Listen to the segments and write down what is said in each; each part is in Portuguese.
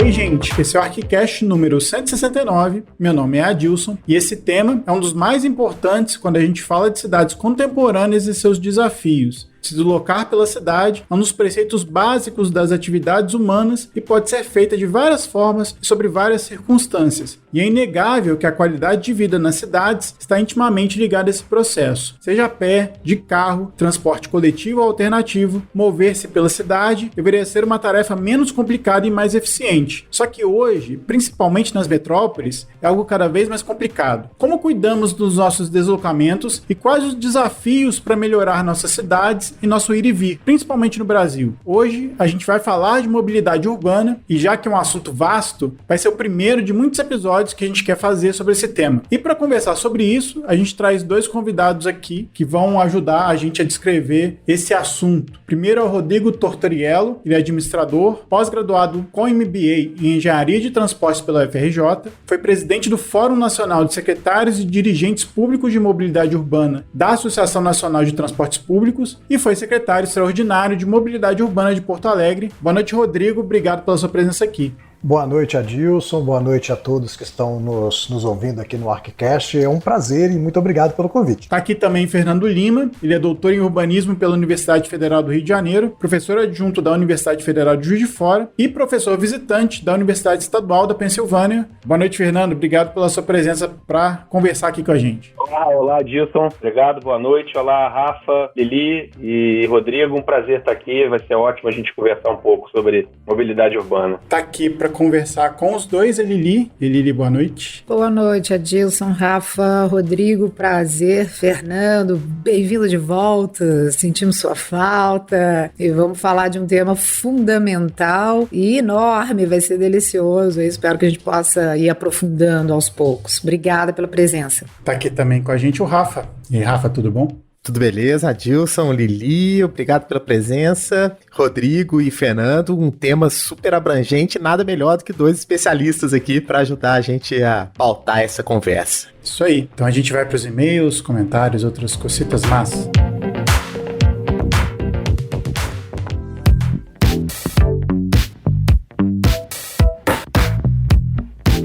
aí, gente? Esse é o ArquiCast número 169. Meu nome é Adilson e esse tema é um dos mais importantes quando a gente fala de cidades contemporâneas e seus desafios. Se deslocar pela cidade é um dos preceitos básicos das atividades humanas e pode ser feita de várias formas e sobre várias circunstâncias. E é inegável que a qualidade de vida nas cidades está intimamente ligada a esse processo. Seja a pé, de carro, transporte coletivo ou alternativo, mover-se pela cidade deveria ser uma tarefa menos complicada e mais eficiente. Só que hoje, principalmente nas metrópoles, é algo cada vez mais complicado. Como cuidamos dos nossos deslocamentos e quais os desafios para melhorar nossas cidades e nosso ir e vir, principalmente no Brasil? Hoje a gente vai falar de mobilidade urbana e já que é um assunto vasto, vai ser o primeiro de muitos episódios que a gente quer fazer sobre esse tema. E para conversar sobre isso, a gente traz dois convidados aqui que vão ajudar a gente a descrever esse assunto. Primeiro é o Rodrigo Tortoriello, ele é administrador, pós-graduado com MBA em Engenharia de Transportes pela UFRJ, foi presidente do Fórum Nacional de Secretários e Dirigentes Públicos de Mobilidade Urbana da Associação Nacional de Transportes Públicos e foi secretário extraordinário de Mobilidade Urbana de Porto Alegre. Boa noite, Rodrigo. Obrigado pela sua presença aqui. Boa noite, Adilson. Boa noite a todos que estão nos ouvindo aqui no ArquiCast. É um prazer e muito obrigado pelo convite. Está aqui também Fernando Lima. Ele é doutor em urbanismo pela Universidade Federal do Rio de Janeiro, professor adjunto da Universidade Federal de Juiz de Fora e professor visitante da Universidade Estadual da Pensilvânia. Boa noite, Fernando. Obrigado pela sua presença para conversar aqui com a gente. Olá, Adilson. Obrigado, boa noite. Olá, Rafa, Lili e Rodrigo. Um prazer estar aqui. Vai ser ótimo a gente conversar um pouco sobre mobilidade urbana. Está aqui para conversar com os dois, Lili. Lili, boa noite. Boa noite, Adilson, Rafa, Rodrigo, prazer. Fernando, bem-vindo de volta. Sentimos sua falta e vamos falar de um tema fundamental e enorme. Vai ser delicioso. Eu espero que a gente possa ir aprofundando aos poucos. Obrigada pela presença. Está aqui também com a gente o Rafa. E aí, Rafa, tudo bom? Tudo beleza, Adilson, Lili, obrigado pela presença, Rodrigo e Fernando, um tema super abrangente, nada melhor do que dois especialistas aqui para ajudar a gente a pautar essa conversa. Isso aí, então a gente vai para os e-mails, comentários, outras cositas más.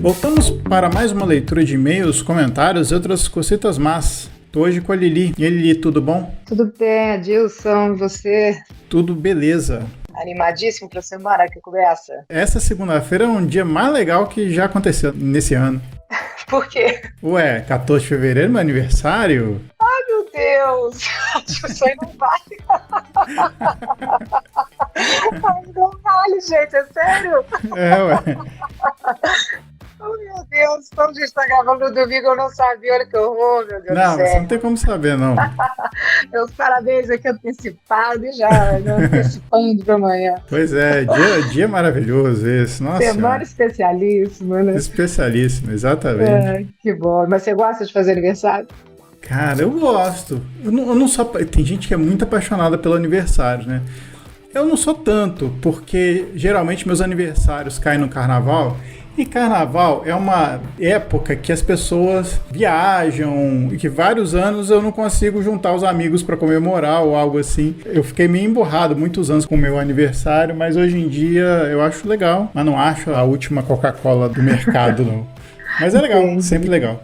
Voltamos para mais uma leitura de e-mails, comentários e outras cositas más. Estou hoje com a Lili. E aí, Lili, tudo bom? Tudo bem, Adilson, e você? Tudo beleza. Animadíssimo para a semana que começa. Essa segunda-feira é um dia mais legal que já aconteceu nesse ano. Por quê? Ué, 14 de fevereiro, meu aniversário? Ai, meu Deus! Isso aí não vale. Ai, não vale, gente, é sério? É, ué. Oh, meu Deus, como a gente está gravando no domingo, eu não sabia, olha que horror, meu Deus do céu. Não, você não tem como saber, não. Meus parabéns aqui antecipados e já antecipando para amanhã. Pois é, dia maravilhoso esse, nossa. Semana especialíssima, né? Especialíssimo, exatamente. Que bom, mas você gosta de fazer aniversário? Cara, eu gosto. Eu não sou... Tem gente que é muito apaixonada pelo aniversário, né? Eu não sou tanto, porque geralmente meus aniversários caem no carnaval. E carnaval é uma época que as pessoas viajam e que vários anos eu não consigo juntar os amigos para comemorar ou algo assim. Eu fiquei meio emburrado muitos anos com o meu aniversário, mas hoje em dia eu acho legal, mas não acho a última Coca-Cola do mercado, não. Mas é legal, Entendi. Sempre legal.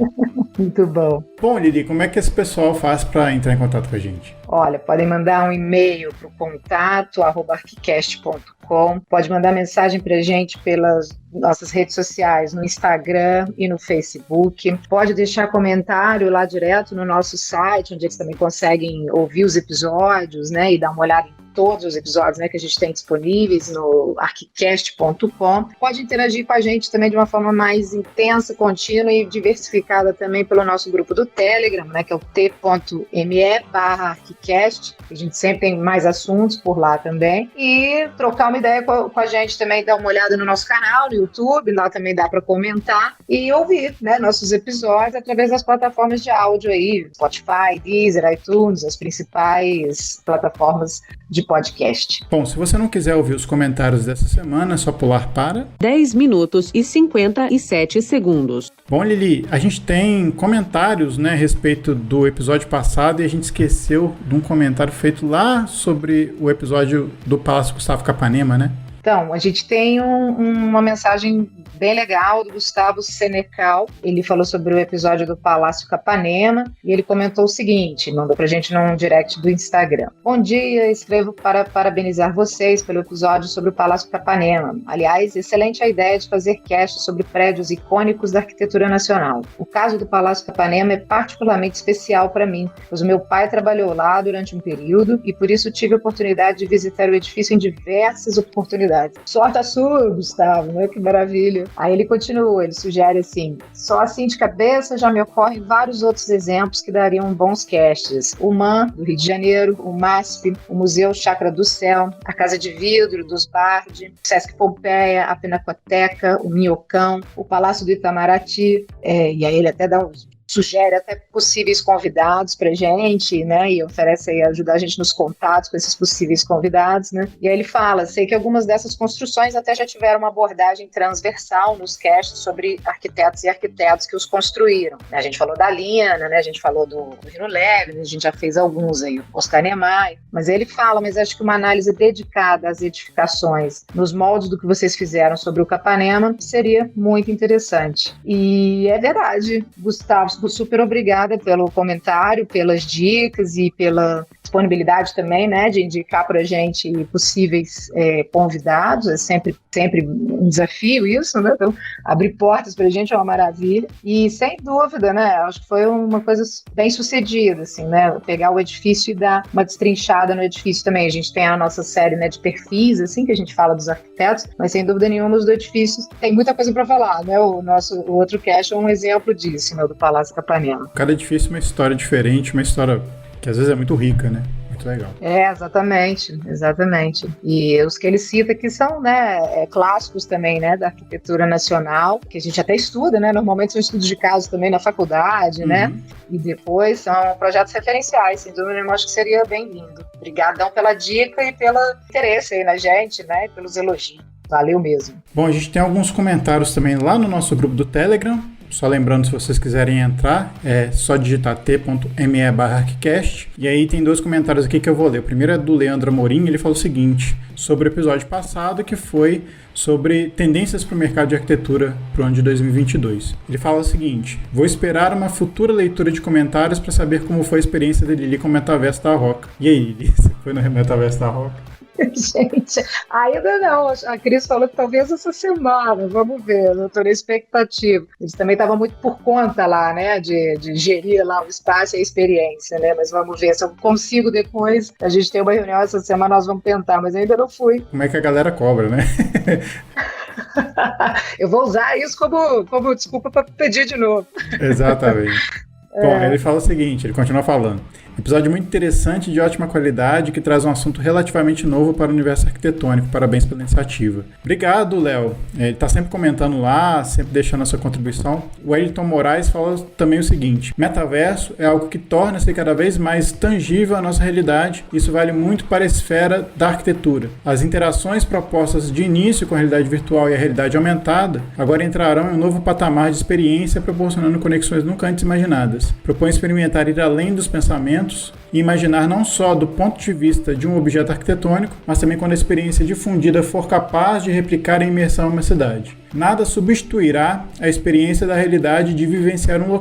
Muito bom. Bom, Lili, como é que esse pessoal faz para entrar em contato com a gente? Olha, podem mandar um e-mail para o contato@arquicast.com. Pode mandar mensagem para a gente pelas nossas redes sociais, no Instagram e no Facebook. Pode deixar comentário lá direto no nosso site, onde eles também conseguem ouvir os episódios, né, e dar uma olhada em todos os episódios, né, que a gente tem disponíveis no arquicast.com. Pode interagir com a gente também de uma forma mais intensa, contínua e diversificada também pelo nosso grupo do Telegram, né, que é o t.me/arquicast. A gente sempre tem mais assuntos por lá também. E trocar uma ideia com a gente também, dar uma olhada no nosso canal, no YouTube, lá também dá para comentar e ouvir, né, nossos episódios através das plataformas de áudio aí, Spotify, Deezer, iTunes, as principais plataformas de podcast. Bom, se você não quiser ouvir os comentários dessa semana, é só pular para 10 minutos e 57 segundos. Bom, Lili, a gente tem comentários, né, a respeito do episódio passado e a gente esqueceu de um comentário feito lá sobre o episódio do Palácio Gustavo Capanema, né? Então, a gente tem uma mensagem bem legal do Gustavo Senecal. Ele falou sobre o episódio do Palácio Capanema e ele comentou o seguinte, mandou pra gente num direct do Instagram. Bom dia, escrevo para parabenizar vocês pelo episódio sobre o Palácio Capanema. Aliás, excelente a ideia de fazer cast sobre prédios icônicos da arquitetura nacional. O caso do Palácio Capanema é particularmente especial para mim, pois o meu pai trabalhou lá durante um período e por isso tive a oportunidade de visitar o edifício em diversas oportunidades. Sorte a sua, Gustavo, né? Que maravilha. Aí ele continua, ele sugere assim, só assim de cabeça já me ocorrem vários outros exemplos que dariam bons casts. O MAN, do Rio de Janeiro, o MASP, o Museu Chácara do Céu, a Casa de Vidro dos Bardi, o Sesc Pompeia, a Pinacoteca, o Minhocão, o Palácio do Itamaraty, e aí ele até sugere até possíveis convidados pra gente, né, e oferece aí ajudar a gente nos contatos com esses possíveis convidados, né, e aí ele fala, sei que algumas dessas construções até já tiveram uma abordagem transversal nos casts sobre arquitetos e arquitetos que os construíram, a gente falou da Lina, né, a gente falou do Rino Leve, a gente já fez alguns aí, Oscar Niemeyer, mas ele fala, mas acho que uma análise dedicada às edificações nos moldes do que vocês fizeram sobre o Capanema seria muito interessante, e é verdade, Gustavo, super obrigada pelo comentário, pelas dicas e pela disponibilidade também, né, de indicar para a gente possíveis convidados, é sempre um desafio isso, né, então abrir portas para a gente é uma maravilha, e sem dúvida, né, acho que foi uma coisa bem sucedida, assim, né, pegar o edifício e dar uma destrinchada no edifício também, a gente tem a nossa série, né, de perfis, assim, que a gente fala dos arquitetos, mas sem dúvida nenhuma os do edifícios tem muita coisa para falar, né, o outro cast é um exemplo disso, né, do Palácio Capanema. Cada edifício é uma história diferente, uma história que às vezes é muito rica, né? Muito legal. Exatamente. E os que ele cita que são, né, clássicos também, né, da arquitetura nacional, que a gente até estuda, né, normalmente são estudos de caso também na faculdade, né, e depois são projetos referenciais, sem dúvida nenhuma, acho que seria bem-vindo. Obrigadão pela dica e pelo interesse aí na gente, né, e pelos elogios. Valeu mesmo. Bom, a gente tem alguns comentários também lá no nosso grupo do Telegram. Só lembrando, se vocês quiserem entrar, é só digitar t.me/arquicast. E aí tem 2 comentários aqui que eu vou ler. O primeiro é do Leandro Amorim, ele falou o seguinte, sobre o episódio passado, que foi sobre tendências para o mercado de arquitetura para o ano de 2022. Ele fala o seguinte, vou esperar uma futura leitura de comentários para saber como foi a experiência da Lili com o Metaverso da Roca. E aí, Lili, você foi no Metaverso da Roca? Gente, ainda não. A Cris falou que talvez essa semana, vamos ver, eu estou na expectativa. Eles também estavam muito por conta lá, né, de gerir lá o espaço e a experiência, né, mas vamos ver se eu consigo depois. A gente tem uma reunião essa semana, nós vamos tentar, mas ainda não fui. Como é que a galera cobra, né? Eu vou usar isso como desculpa para pedir de novo. Exatamente. Bom, ele fala o seguinte, ele continua falando. Episódio muito interessante, de ótima qualidade, que traz um assunto relativamente novo para o universo arquitetônico. Parabéns pela iniciativa. Obrigado, Léo. Ele está sempre comentando lá, sempre deixando a sua contribuição. O Wellington Moraes fala também o seguinte, metaverso é algo que torna-se cada vez mais tangível a nossa realidade. Isso vale muito para a esfera da arquitetura. As interações propostas de início com a realidade virtual e a realidade aumentada agora entrarão em um novo patamar de experiência, proporcionando conexões nunca antes imaginadas. Propõe experimentar ir além dos pensamentos e imaginar não só do ponto de vista de um objeto arquitetônico, mas também quando a experiência difundida for capaz de replicar a imersão em uma cidade. Nada substituirá a experiência da realidade de vivenciar um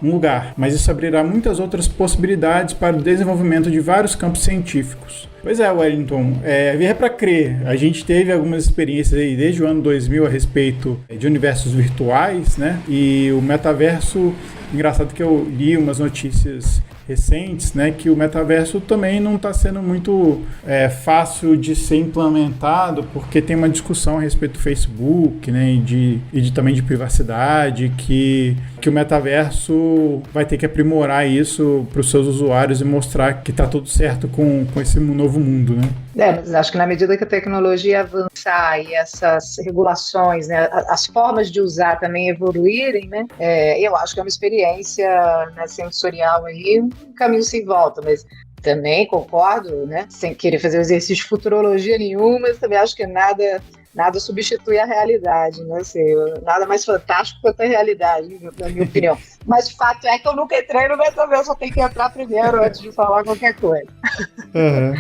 lugar, mas isso abrirá muitas outras possibilidades para o desenvolvimento de vários campos científicos. Pois é, Wellington, vier para crer, a gente teve algumas experiências aí desde o ano 2000 a respeito de universos virtuais, né? E o metaverso, engraçado que eu li umas notícias recentes, né, que o metaverso também não está sendo muito fácil de ser implementado, porque tem uma discussão a respeito do Facebook, né, e também de privacidade, que o metaverso vai ter que aprimorar isso para os seus usuários e mostrar que está tudo certo com esse novo mundo, né? Mas acho que na medida que a tecnologia avançar e essas regulações, né, as formas de usar também evoluírem, né, eu acho que é uma experiência, né, sensorial aí, um caminho sem volta, mas também concordo, né, sem querer fazer exercício de futurologia nenhuma, mas também acho que nada substitui a realidade, né? Assim, nada mais fantástico quanto a realidade, na minha opinião. Mas o fato é que eu nunca entrei no metaverso, eu tenho que entrar primeiro antes de falar qualquer coisa. Uhum.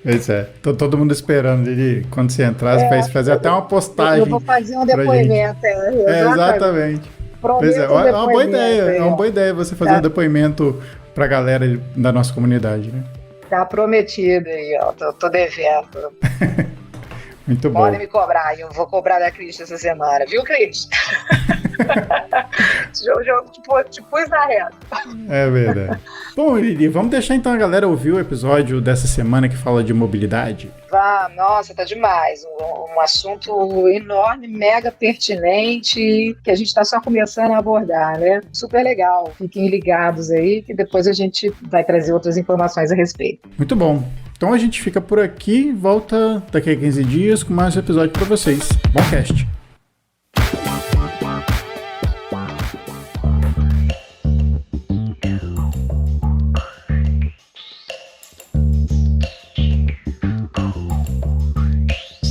Pois é. Tô todo mundo esperando ele, quando você entrar, você vai fazer até uma postagem. Eu vou fazer um depoimento. Exatamente. Pois é, é uma boa ideia. É uma boa ideia você fazer um depoimento pra galera da nossa comunidade, né? Tá prometido aí, ó. Tô devendo. Muito bom. Podem me cobrar, eu vou cobrar da Cris essa semana, viu, Cris? Te pus na reta. É verdade. Bom, Lili, vamos deixar então a galera ouvir o episódio dessa semana que fala de mobilidade? Nossa, tá demais. Um assunto enorme, mega pertinente, que a gente tá só começando a abordar, né? Super legal. Fiquem ligados aí, que depois a gente vai trazer outras informações a respeito. Muito bom. Então a gente fica por aqui, volta daqui a 15 dias com mais um episódio pra vocês. Bom cast!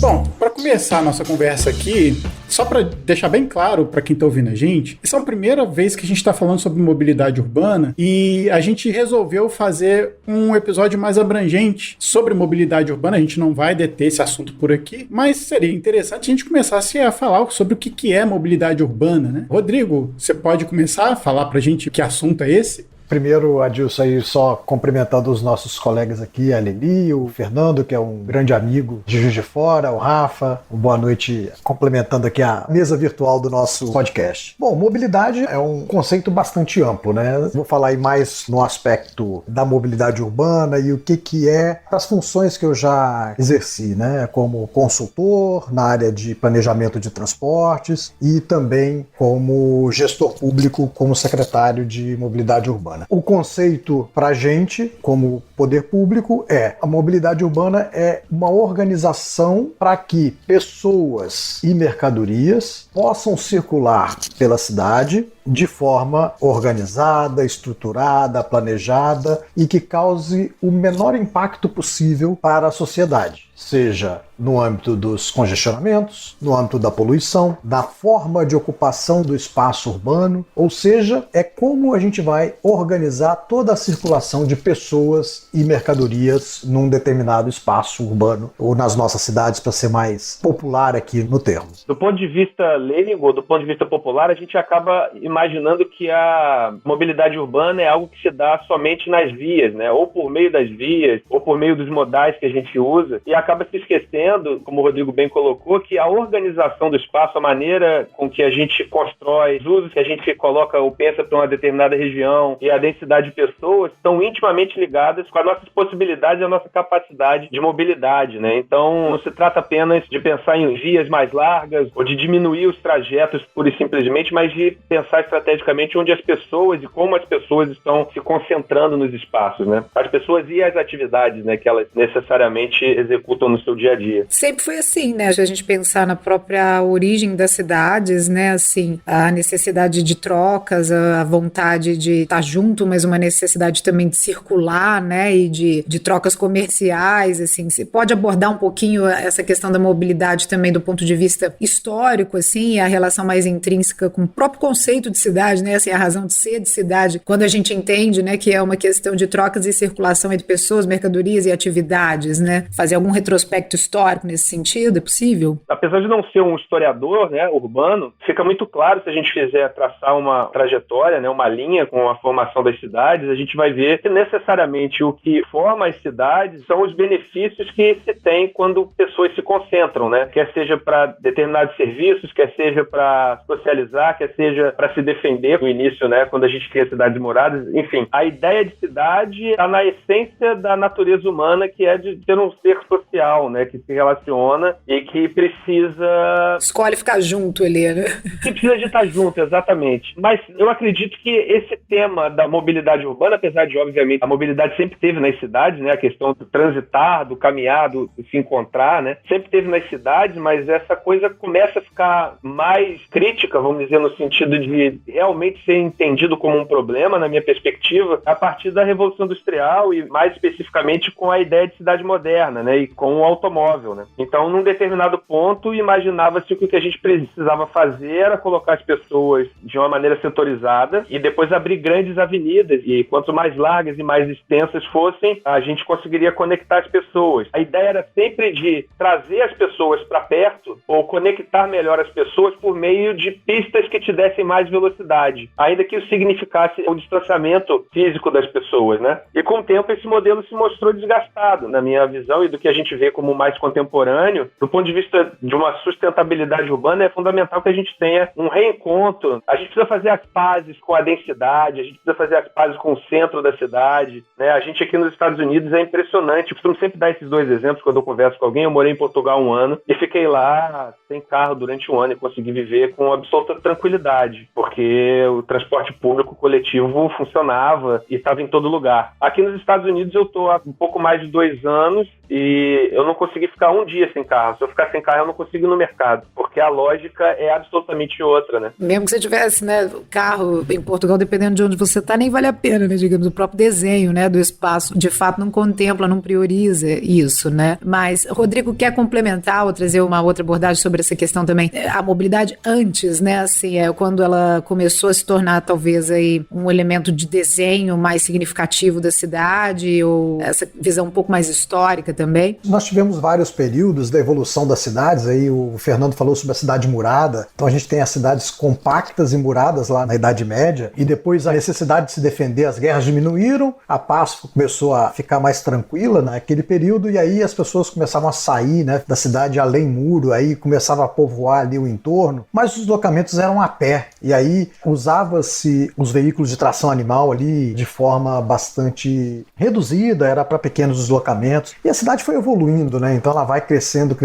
Bom, para começar a nossa conversa aqui, só para deixar bem claro para quem está ouvindo a gente, essa é a primeira vez que a gente está falando sobre mobilidade urbana e a gente resolveu fazer um episódio mais abrangente sobre mobilidade urbana. A gente não vai deter esse assunto por aqui, mas seria interessante a gente começasse a falar sobre o que é mobilidade urbana, né? Rodrigo, você pode começar a falar para a gente que assunto é esse? Primeiro, Adilson, aí só cumprimentando os nossos colegas aqui, a Lili, o Fernando, que é um grande amigo de Juiz de Fora, o Rafa, boa noite, complementando aqui a mesa virtual do nosso podcast. Bom, mobilidade é um conceito bastante amplo, né? Vou falar aí mais no aspecto da mobilidade urbana e o que é as funções que eu já exerci, né? Como consultor na área de planejamento de transportes e também como gestor público, como secretário de mobilidade urbana. O conceito para a gente, como poder público, a mobilidade urbana é uma organização para que pessoas e mercadorias possam circular pela cidade de forma organizada, estruturada, planejada e que cause o menor impacto possível para a sociedade, seja no âmbito dos congestionamentos, no âmbito da poluição, da forma de ocupação do espaço urbano, ou seja, é como a gente vai organizar toda a circulação de pessoas e mercadorias num determinado espaço urbano ou nas nossas cidades, para ser mais popular aqui no termo. Do ponto de vista leigo, do ponto de vista popular, a gente acaba imaginando que a mobilidade urbana é algo que se dá somente nas vias, né? Ou por meio das vias, ou por meio dos modais que a gente usa, e acaba se esquecendo, como o Rodrigo bem colocou, que a organização do espaço, a maneira com que a gente constrói, os usos que a gente coloca ou pensa para uma determinada região e a densidade de pessoas estão intimamente ligadas com as nossas possibilidades e a nossa capacidade de mobilidade, né? Então, não se trata apenas de pensar em vias mais largas ou de diminuir os trajetos pura e simplesmente, mas de pensar estrategicamente onde as pessoas e como as pessoas estão se concentrando nos espaços, né? As pessoas e as atividades, né, que elas necessariamente executam no seu dia a dia. Sempre foi assim, né? Se a gente pensar na própria origem das cidades, né? Assim, a necessidade de trocas, a vontade de estar junto, mas uma necessidade também de circular, né? E de trocas comerciais, assim. Você pode abordar um pouquinho essa questão da mobilidade também do ponto de vista histórico, assim, a relação mais intrínseca com o próprio conceito de cidade, né? Assim, a razão de ser de cidade, quando a gente entende, né, que é uma questão de trocas e circulação entre pessoas, mercadorias e atividades, né? Fazer algum retrospecto histórico nesse sentido, é possível? Apesar de não ser um historiador, né, urbano, fica muito claro se a gente fizer traçar uma trajetória, né, uma linha com a formação das cidades, a gente vai ver que necessariamente o que forma as cidades são os benefícios que se tem quando pessoas se concentram, né? Quer seja para determinados serviços, quer seja para socializar, quer seja para se defender no início, né, quando a gente cria cidades moradas, enfim. A ideia de cidade está na essência da natureza humana, que é de ser um ser social, né, que se relaciona e que precisa... Escolhe ficar junto, Helena. Que precisa de estar junto, exatamente. Mas eu acredito que esse tema da mobilidade urbana, apesar de, obviamente, a mobilidade sempre teve nas cidades, né, a questão do transitar, do caminhar, do se encontrar, né, sempre teve nas cidades, mas essa coisa começa a ficar mais crítica, vamos dizer, no sentido de de realmente ser entendido como um problema, na minha perspectiva, a partir da Revolução Industrial e, mais especificamente, com a ideia de cidade moderna, né, e com o automóvel, né. Então, num determinado ponto, imaginava-se que o que a gente precisava fazer era colocar as pessoas de uma maneira setorizada e depois abrir grandes avenidas, e quanto mais largas e mais extensas fossem, a gente conseguiria conectar as pessoas. A ideia era sempre de trazer as pessoas para perto ou conectar melhor as pessoas por meio de pistas que te dessem mais velocidade, ainda que isso significasse o distanciamento físico das pessoas, né? E com o tempo esse modelo se mostrou desgastado, na minha visão, e do que a gente vê como mais contemporâneo. Do ponto de vista de uma sustentabilidade urbana, é fundamental que a gente tenha um reencontro. A gente precisa fazer as pazes com a densidade, a gente precisa fazer as pazes com o centro da cidade, né? A gente aqui nos Estados Unidos é impressionante. Eu costumo sempre dar esses dois exemplos quando eu converso com alguém. Eu morei em Portugal 1 ano e fiquei lá sem carro durante 1 ano e consegui viver com absoluta tranquilidade, porque o transporte público coletivo funcionava e estava em todo lugar. Aqui nos Estados Unidos eu estou há um pouco mais de 2 anos e eu não consegui ficar um dia sem carro. Se eu ficar sem carro, eu não consigo ir no mercado, porque a lógica é absolutamente outra, né? Mesmo que você tivesse, né, carro em Portugal, dependendo de onde você está, nem vale a pena, né, digamos, o próprio desenho, né, do espaço, de fato, não contempla, não prioriza isso, né? Mas, Rodrigo, quer complementar ou trazer uma outra abordagem sobre essa questão também? A mobilidade antes, né, assim, quando ela começou a se tornar, talvez, aí, um elemento de desenho mais significativo da cidade, ou essa visão um pouco mais histórica também? Nós tivemos vários períodos da evolução das cidades, aí o Fernando falou sobre a cidade murada, então a gente tem as cidades compactas e muradas lá na Idade Média, e depois a necessidade de se defender, as guerras diminuíram, a paz começou a ficar mais tranquila naquele período, e aí as pessoas começavam a sair, né, da cidade além muro, aí começava a povoar ali o entorno, mas os deslocamentos eram a pé, e aí usava-se os veículos de tração animal ali de forma bastante reduzida, era para pequenos deslocamentos, e a cidade foi evoluindo, né, então ela vai crescendo,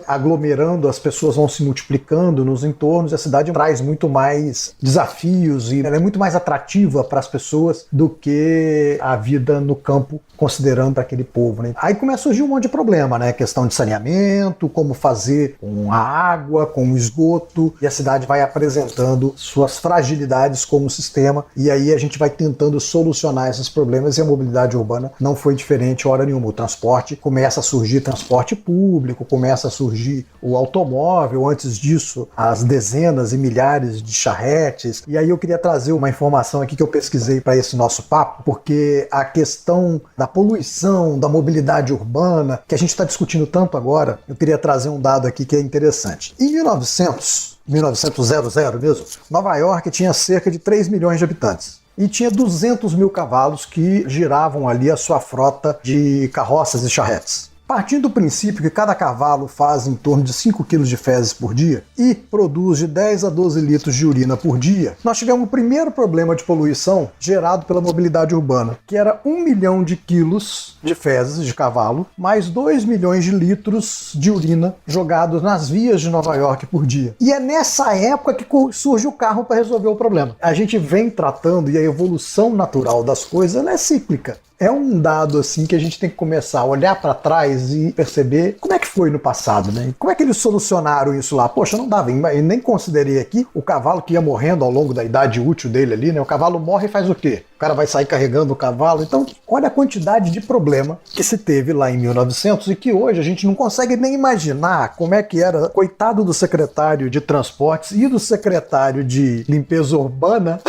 aglomerando, as pessoas vão se multiplicando nos entornos, e a cidade traz muito mais desafios, e ela é muito mais atrativa para as pessoas do que a vida no campo, considerando para aquele povo, né? Aí começa a surgir um monte de problema, né? Questão de saneamento, como fazer com a água, com o esgoto, e a cidade vai apresentando suas fragilidades como sistema, e aí a gente vai tentando solucionar esses problemas, e a mobilidade urbana não foi diferente hora nenhuma. O transporte começa a surgir, transporte público, começa a surgir o automóvel, antes disso as dezenas e milhares de charretes, e aí eu queria trazer uma informação aqui que eu pesquisei para esse nosso papo, porque a questão da poluição, da mobilidade urbana, que a gente está discutindo tanto agora, eu queria trazer um dado aqui que é interessante. Em 1900 mesmo, Nova York tinha cerca de 3 milhões de habitantes. E tinha 200 mil cavalos que giravam ali a sua frota de carroças e charretes. Partindo do princípio que cada cavalo faz em torno de 5 kg de fezes por dia e produz de 10 a 12 litros de urina por dia, nós tivemos o primeiro problema de poluição gerado pela mobilidade urbana, que era 1 milhão de quilos de fezes de cavalo, mais 2 milhões de litros de urina jogados nas vias de Nova York por dia. E é nessa época que surge o carro para resolver o problema. A gente vem tratando, e a evolução natural das coisas ela é cíclica. É um dado assim que a gente tem que começar a olhar para trás e perceber como é que foi no passado, né? Como é que eles solucionaram isso lá? Poxa, não dava, eu nem considerei aqui o cavalo que ia morrendo ao longo da idade útil dele ali, né? O cavalo morre e faz o quê? O cara vai sair carregando o cavalo. Então, olha a quantidade de problema que se teve lá em 1900 e que hoje a gente não consegue nem imaginar como é que era. Coitado do secretário de transportes e do secretário de limpeza urbana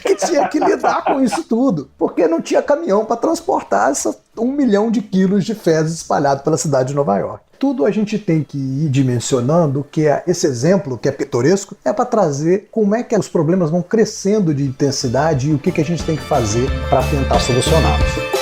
que tinha que lidar com isso tudo, porque não tinha caminhão para transportar essa 1 milhão de quilos de fezes espalhado pela cidade de Nova York. Tudo a gente tem que ir dimensionando, que esse exemplo, que é pitoresco, é para trazer como é que os problemas vão crescendo de intensidade e o que a gente tem que fazer para tentar solucioná-los.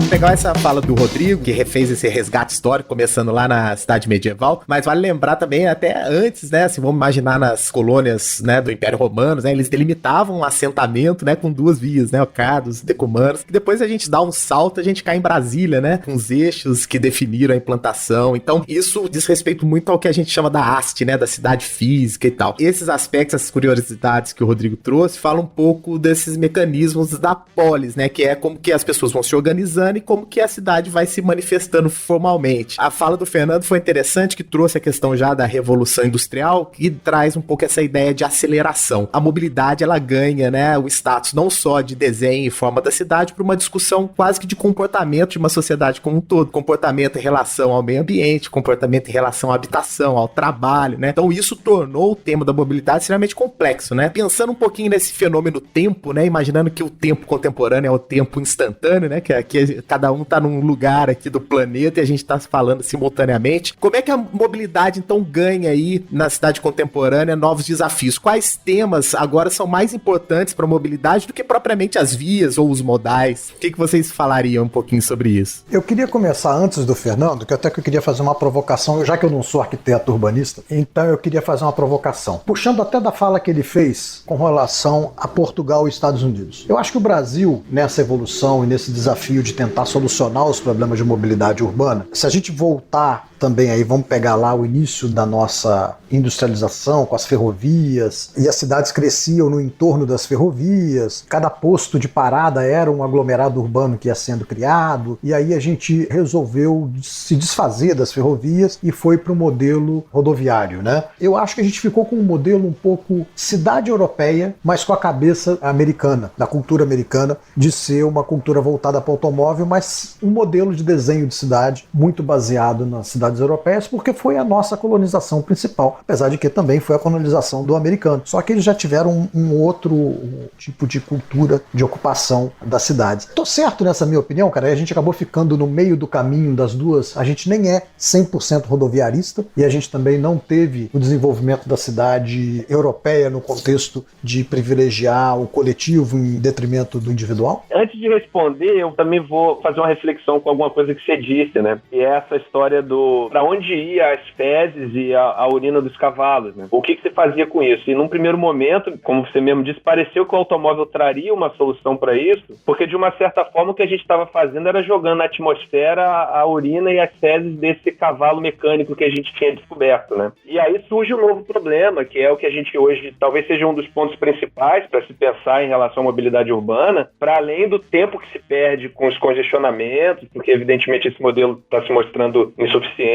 Legal essa fala do Rodrigo, que refez esse resgate histórico, começando lá na cidade medieval, mas vale lembrar também até antes, né, se vamos imaginar nas colônias, né, do Império Romano, né, eles delimitavam um assentamento, né, com 2 vias, né, Ocados, Decumanos, e depois a gente dá um salto, a gente cai em Brasília, né, com os eixos que definiram a implantação. Então isso diz respeito muito ao que a gente chama da haste, né, da cidade física e tal. Esses aspectos, essas curiosidades que o Rodrigo trouxe, falam um pouco desses mecanismos da polis, né, que é como que as pessoas vão se organizando e como que a cidade vai se manifestando formalmente. A fala do Fernando foi interessante, que trouxe a questão já da Revolução Industrial, que traz um pouco essa ideia de aceleração. A mobilidade, ela ganha, né, o status não só de desenho e forma da cidade, para uma discussão quase que de comportamento de uma sociedade como um todo. Comportamento em relação ao meio ambiente, comportamento em relação à habitação, ao trabalho, né? Então isso tornou o tema da mobilidade extremamente complexo, né? Pensando um pouquinho nesse fenômeno tempo, né? Imaginando que o tempo contemporâneo é o tempo instantâneo, né? Que aqui cada um tá num lugar aqui do planeta e a gente tá falando simultaneamente. Como é que a mobilidade, então, ganha aí na cidade contemporânea novos desafios? Quais temas agora são mais importantes para a mobilidade do que propriamente as vias ou os modais? O que vocês falariam um pouquinho sobre isso? Eu queria começar antes do Fernando, que eu queria fazer uma provocação, já que eu não sou arquiteto urbanista, então eu queria fazer uma provocação, puxando até da fala que ele fez com relação a Portugal e Estados Unidos. Eu acho que o Brasil, nessa evolução e nesse desafio de tentar solucionar os problemas de mobilidade urbana, se a gente voltar também aí, vamos pegar lá o início da nossa industrialização com as ferrovias, e as cidades cresciam no entorno das ferrovias, cada posto de parada era um aglomerado urbano que ia sendo criado, e aí a gente resolveu se desfazer das ferrovias e foi para o modelo rodoviário, né? Eu acho que a gente ficou com um modelo um pouco cidade europeia, mas com a cabeça americana, da cultura americana, de ser uma cultura voltada para o automóvel, mas um modelo de desenho de cidade muito baseado nas cidades europeias, porque foi a nossa colonização principal, apesar de que também foi a colonização do americano. Só que eles já tiveram um outro tipo de cultura de ocupação das cidades. Tô certo nessa minha opinião, cara? A gente acabou ficando no meio do caminho das duas. A gente nem é 100% rodoviarista e a gente também não teve o desenvolvimento da cidade europeia no contexto de privilegiar o coletivo em detrimento do individual? Antes de responder, eu também vou fazer uma reflexão com alguma coisa que você disse, né? E é essa história do para onde ia as fezes e a urina dos cavalos, né? O que você fazia com isso? E num primeiro momento, como você mesmo disse, pareceu que o automóvel traria uma solução para isso, porque de uma certa forma o que a gente estava fazendo era jogando na atmosfera a urina e as fezes desse cavalo mecânico que a gente tinha descoberto, né? E aí surge um novo problema, que é o que a gente hoje talvez seja um dos pontos principais para se pensar em relação à mobilidade urbana, para além do tempo que se perde com os congestionamentos, porque evidentemente esse modelo está se mostrando insuficiente.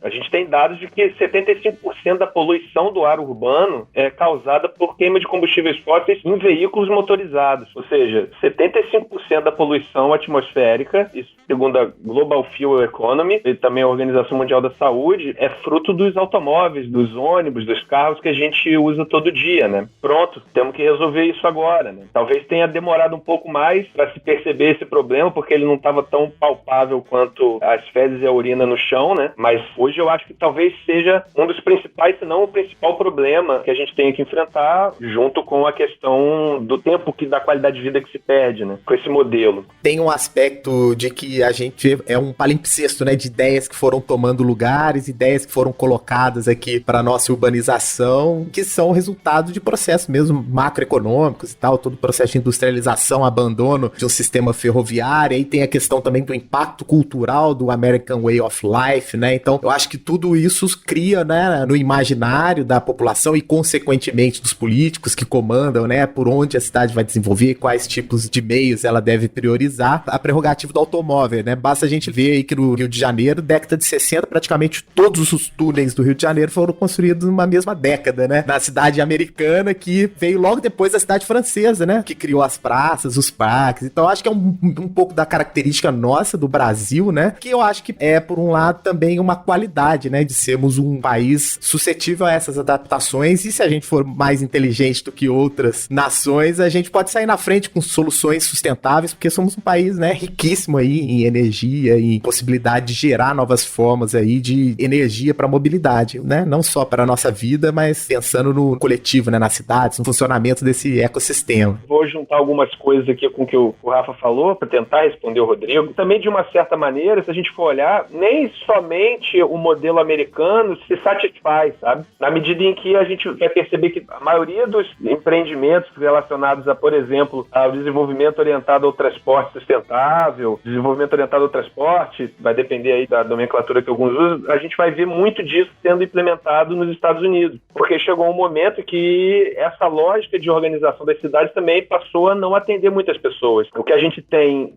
A gente tem dados de que 75% da poluição do ar urbano é causada por queima de combustíveis fósseis em veículos motorizados. Ou seja, 75% da poluição atmosférica, isso segundo a Global Fuel Economy e também a Organização Mundial da Saúde, é fruto dos automóveis, dos ônibus, dos carros que a gente usa todo dia, né? Pronto, temos que resolver isso agora, né? Talvez tenha demorado um pouco mais para se perceber esse problema, porque ele não estava tão palpável quanto as fezes e a urina no chão, né? Mas hoje eu acho que talvez seja um dos principais, se não o principal problema que a gente tem que enfrentar, junto com a questão do tempo da qualidade de vida que se perde, né? Com esse modelo. Tem um aspecto de que a gente é um palimpsesto, né? De ideias que foram tomando lugares, ideias que foram colocadas aqui para nossa urbanização, que são resultado de processos mesmo macroeconômicos e tal, todo o processo de industrialização, abandono de um sistema ferroviário, aí tem a questão também do impacto cultural do American Way of Life, né? Então, eu acho que tudo isso cria, né, no imaginário da população e, consequentemente, dos políticos que comandam, né, por onde a cidade vai desenvolver, quais tipos de meios ela deve priorizar, a prerrogativa do automóvel, né? Basta a gente ver aí que no Rio de Janeiro, década de 60, praticamente todos os túneis do Rio de Janeiro foram construídos numa mesma década, né? Na cidade americana, que veio logo depois da cidade francesa, né? Que criou as praças, os parques. Então, eu acho que é um pouco da característica nossa do Brasil, né? Que eu acho que é, por um lado, também uma qualidade, né, de sermos um país suscetível a essas adaptações, e se a gente for mais inteligente do que outras nações, a gente pode sair na frente com soluções sustentáveis, porque somos um país, né, riquíssimo aí em energia, em possibilidade de gerar novas formas aí de energia para mobilidade, né, não só para a nossa vida, mas pensando no coletivo, né, nas cidades, no funcionamento desse ecossistema. Vou juntar algumas coisas aqui com o que o Rafa falou, para tentar responder o Rodrigo. Também, de uma certa maneira, se a gente for olhar, nem somente o modelo americano se satisfaz, sabe? Na medida em que a gente vai perceber que a maioria dos empreendimentos relacionados a, por exemplo, ao desenvolvimento orientado ao transporte sustentável, desenvolvimento orientado ao transporte, vai depender aí da nomenclatura que alguns usam, a gente vai ver muito disso sendo implementado nos Estados Unidos. Porque chegou um momento que essa lógica de organização das cidades também passou a não atender muitas pessoas. O que a gente tem,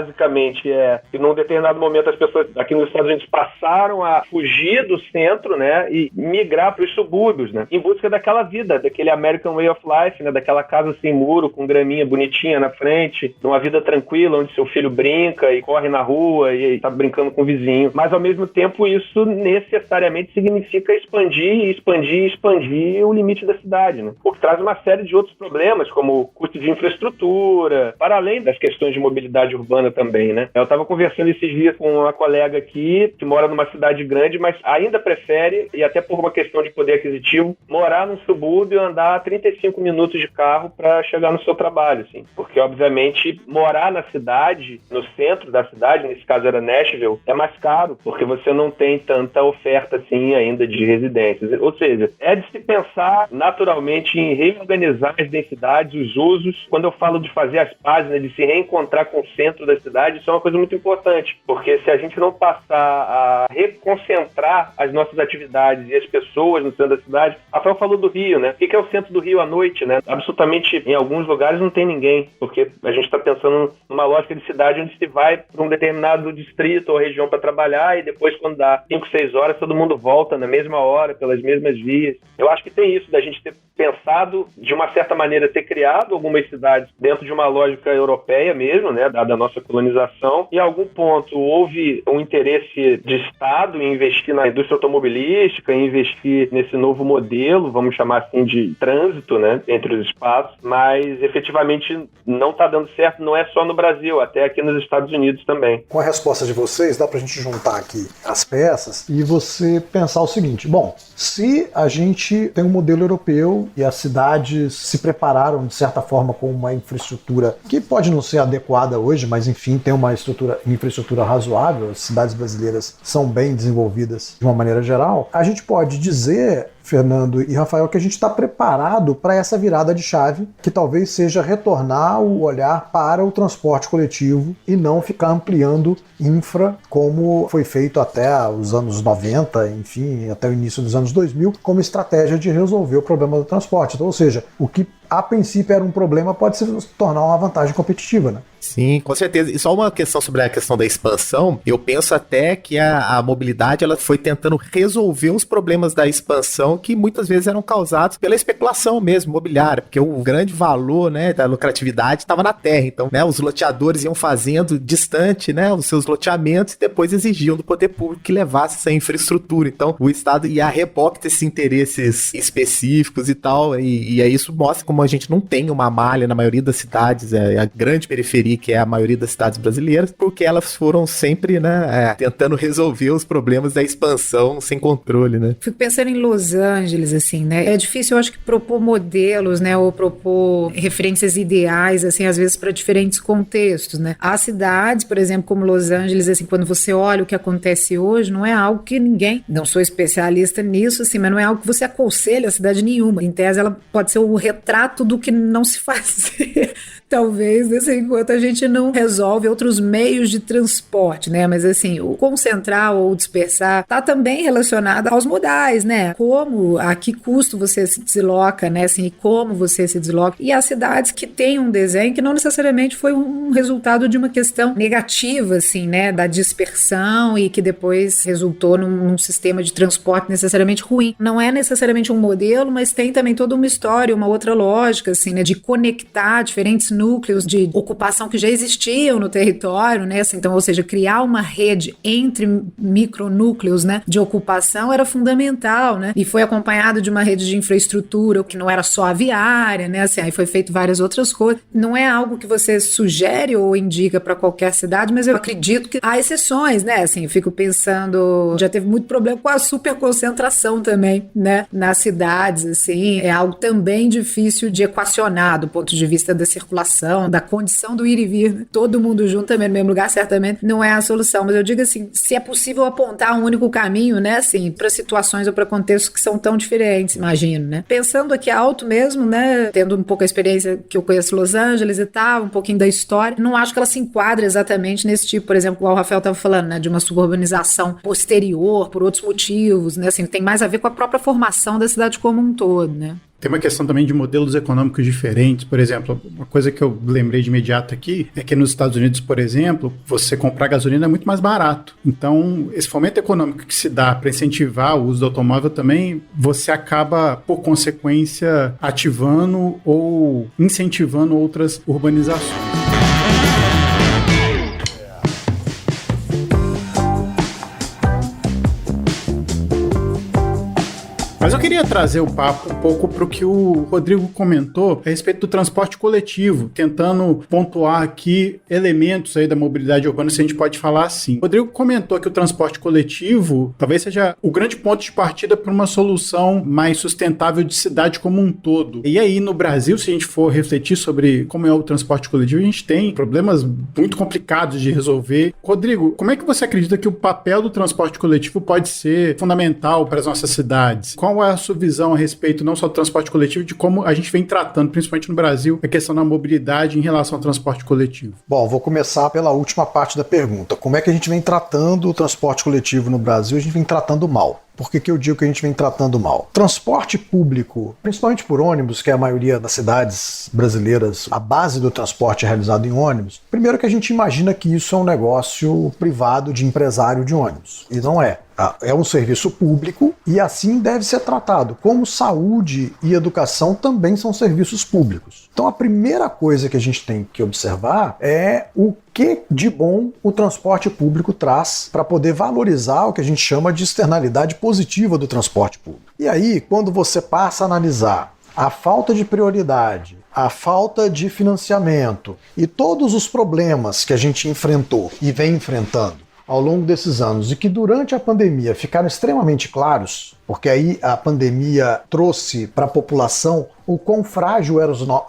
basicamente é que num determinado momento as pessoas aqui nos Estados Unidos passaram a fugir do centro, né, e migrar para os subúrbios, né, em busca daquela vida, daquele American Way of Life, né, daquela casa sem muro, com graminha bonitinha na frente, numa vida tranquila, onde seu filho brinca e corre na rua e tá brincando com o vizinho. Mas, ao mesmo tempo, isso necessariamente significa expandir o limite da cidade, né, o que traz uma série de outros problemas, como o custo de infraestrutura, para além das questões de mobilidade urbana também, né. Eu estava conversando esses dias com uma colega aqui, que mora numa cidade grande, mas ainda prefere, e até por uma questão de poder aquisitivo, morar num subúrbio e andar 35 minutos de carro para chegar no seu trabalho, assim. Porque, obviamente, morar na cidade, no centro da cidade, nesse caso era Nashville, é mais caro, porque você não tem tanta oferta, assim, ainda de residências. Ou seja, é de se pensar naturalmente em reorganizar as densidades, os usos. Quando eu falo de fazer as pazes, né, de se reencontrar com o centro da cidade, isso é uma coisa muito importante, porque se a gente não passar a reconcentrar as nossas atividades e as pessoas no centro da cidade. Rafael falou do Rio, né? O que é o centro do Rio à noite, né? Absolutamente, em alguns lugares não tem ninguém, porque a gente está pensando numa lógica de cidade onde se vai para um determinado distrito ou região para trabalhar e depois, quando dá 5, 6 horas, todo mundo volta na mesma hora, pelas mesmas vias. Eu acho que tem isso, da gente ter pensado, de uma certa maneira, ter criado algumas cidades dentro de uma lógica europeia mesmo, né? Da nossa colonização. E, em algum ponto, houve um interesse de Estado em investir na indústria automobilística, em investir nesse novo modelo, vamos chamar assim, de trânsito, né, entre os espaços, mas efetivamente não está dando certo, não é só no Brasil, até aqui nos Estados Unidos também. Com a resposta de vocês, dá para a gente juntar aqui as peças e você pensar o seguinte: bom, se a gente tem um modelo europeu e as cidades se prepararam de certa forma com uma infraestrutura que pode não ser adequada hoje, mas enfim, tem uma infraestrutura razoável, as cidades brasileiras são bem desenvolvidas de uma maneira geral, a gente pode dizer, Fernando e Rafael, que a gente está preparado para essa virada de chave, que talvez seja retornar o olhar para o transporte coletivo e não ficar ampliando infra, como foi feito até os anos 90, enfim, até o início dos anos 2000, como estratégia de resolver o problema do transporte. Então, ou seja, o que a princípio era um problema pode se tornar uma vantagem competitiva, né? Sim, com certeza. E só uma questão sobre a questão da expansão, eu penso até que a mobilidade ela foi tentando resolver os problemas da expansão que muitas vezes eram causados pela especulação mesmo, imobiliária, porque o grande valor, né, da lucratividade estava na terra. Então, né, os loteadores iam fazendo distante, né, os seus loteamentos e depois exigiam do poder público que levasse essa infraestrutura. Então, o Estado ia a reboque desses interesses específicos e tal, e aí isso mostra como a gente não tem uma malha na maioria das cidades, a grande periferia, que é a maioria das cidades brasileiras, porque elas foram sempre, né, tentando resolver os problemas da expansão sem controle, né? Fico pensando em Los Angeles, assim, né? É difícil, eu acho que propor modelos, né, ou propor referências ideais, assim, às vezes para diferentes contextos, né? Há cidades, por exemplo, como Los Angeles, assim, quando você olha o que acontece hoje, não é algo que ninguém, não sou especialista nisso, assim, mas não é algo que você aconselha a cidade nenhuma. Em tese, ela pode ser o retrato do que não se fazer, talvez, assim, enquanto a gente não resolve outros meios de transporte, né? Mas assim, o concentrar ou dispersar está também relacionado aos modais, né? Como, a que custo você se desloca, né? Assim, como você se desloca. E as cidades que têm um desenho que não necessariamente foi um resultado de uma questão negativa, assim, né? Da dispersão e que depois resultou num sistema de transporte necessariamente ruim. Não é necessariamente um modelo, mas tem também toda uma história, uma outra lógica, assim, né? De conectar diferentes núcleos de ocupação que já existiam no território, né? Assim, então, ou seja, criar uma rede entre micronúcleos, né, de ocupação era fundamental, né? E foi acompanhado de uma rede de infraestrutura que não era só aviária, né? Assim, aí foi feito várias outras coisas. Não é algo que você sugere ou indica para qualquer cidade, mas eu acredito que há exceções, né? Assim, eu fico pensando, já teve muito problema com a superconcentração também, né? Nas cidades, assim, é algo também difícil de equacionar do ponto de vista da circulação, da condição do ir e vir, né? Todo mundo junto também no mesmo lugar, certamente não é a solução, mas eu digo assim, se é possível apontar um único caminho, né, assim, para situações ou para contextos que são tão diferentes, imagino, né? Pensando aqui alto mesmo, né, tendo um pouco a experiência que eu conheço Los Angeles e tal, um pouquinho da história, não acho que ela se enquadra exatamente nesse tipo, por exemplo, igual o Rafael estava falando, né, de uma suburbanização posterior, por outros motivos, né, assim, tem mais a ver com a própria formação da cidade como um todo, né? Tem uma questão também de modelos econômicos diferentes. Por exemplo, uma coisa que eu lembrei de imediato aqui é que nos Estados Unidos, por exemplo, você comprar gasolina é muito mais barato. Então, esse fomento econômico que se dá para incentivar o uso do automóvel também, você acaba, por consequência, ativando ou incentivando outras urbanizações. Mas eu queria trazer o papo um pouco para o que o Rodrigo comentou a respeito do transporte coletivo, tentando pontuar aqui elementos aí da mobilidade urbana, se a gente pode falar assim. O Rodrigo comentou que o transporte coletivo talvez seja o grande ponto de partida para uma solução mais sustentável de cidade como um todo. E aí, no Brasil, se a gente for refletir sobre como é o transporte coletivo, a gente tem problemas muito complicados de resolver. Rodrigo, como é que você acredita que o papel do transporte coletivo pode ser fundamental para as nossas cidades? Qual é a sua visão a respeito não só do transporte coletivo, de como a gente vem tratando, principalmente no Brasil, a questão da mobilidade em relação ao transporte coletivo? Bom, vou começar pela última parte da pergunta. Como é que a gente vem tratando o transporte coletivo no Brasil? A gente vem tratando mal. Por que eu digo que a gente vem tratando mal? Transporte público, principalmente por ônibus, que é a maioria das cidades brasileiras, a base do transporte é realizado em ônibus. Primeiro que a gente imagina que isso é um negócio privado de empresário de ônibus. E não é. É um serviço público e assim deve ser tratado. Como saúde e educação também são serviços públicos. Então a primeira coisa que a gente tem que observar é o que de bom o transporte público traz para poder valorizar o que a gente chama de externalidade positiva do transporte público. E aí, quando você passa a analisar a falta de prioridade, a falta de financiamento e todos os problemas que a gente enfrentou e vem enfrentando ao longo desses anos e que durante a pandemia ficaram extremamente claros, porque aí a pandemia trouxe para a população o quão frágil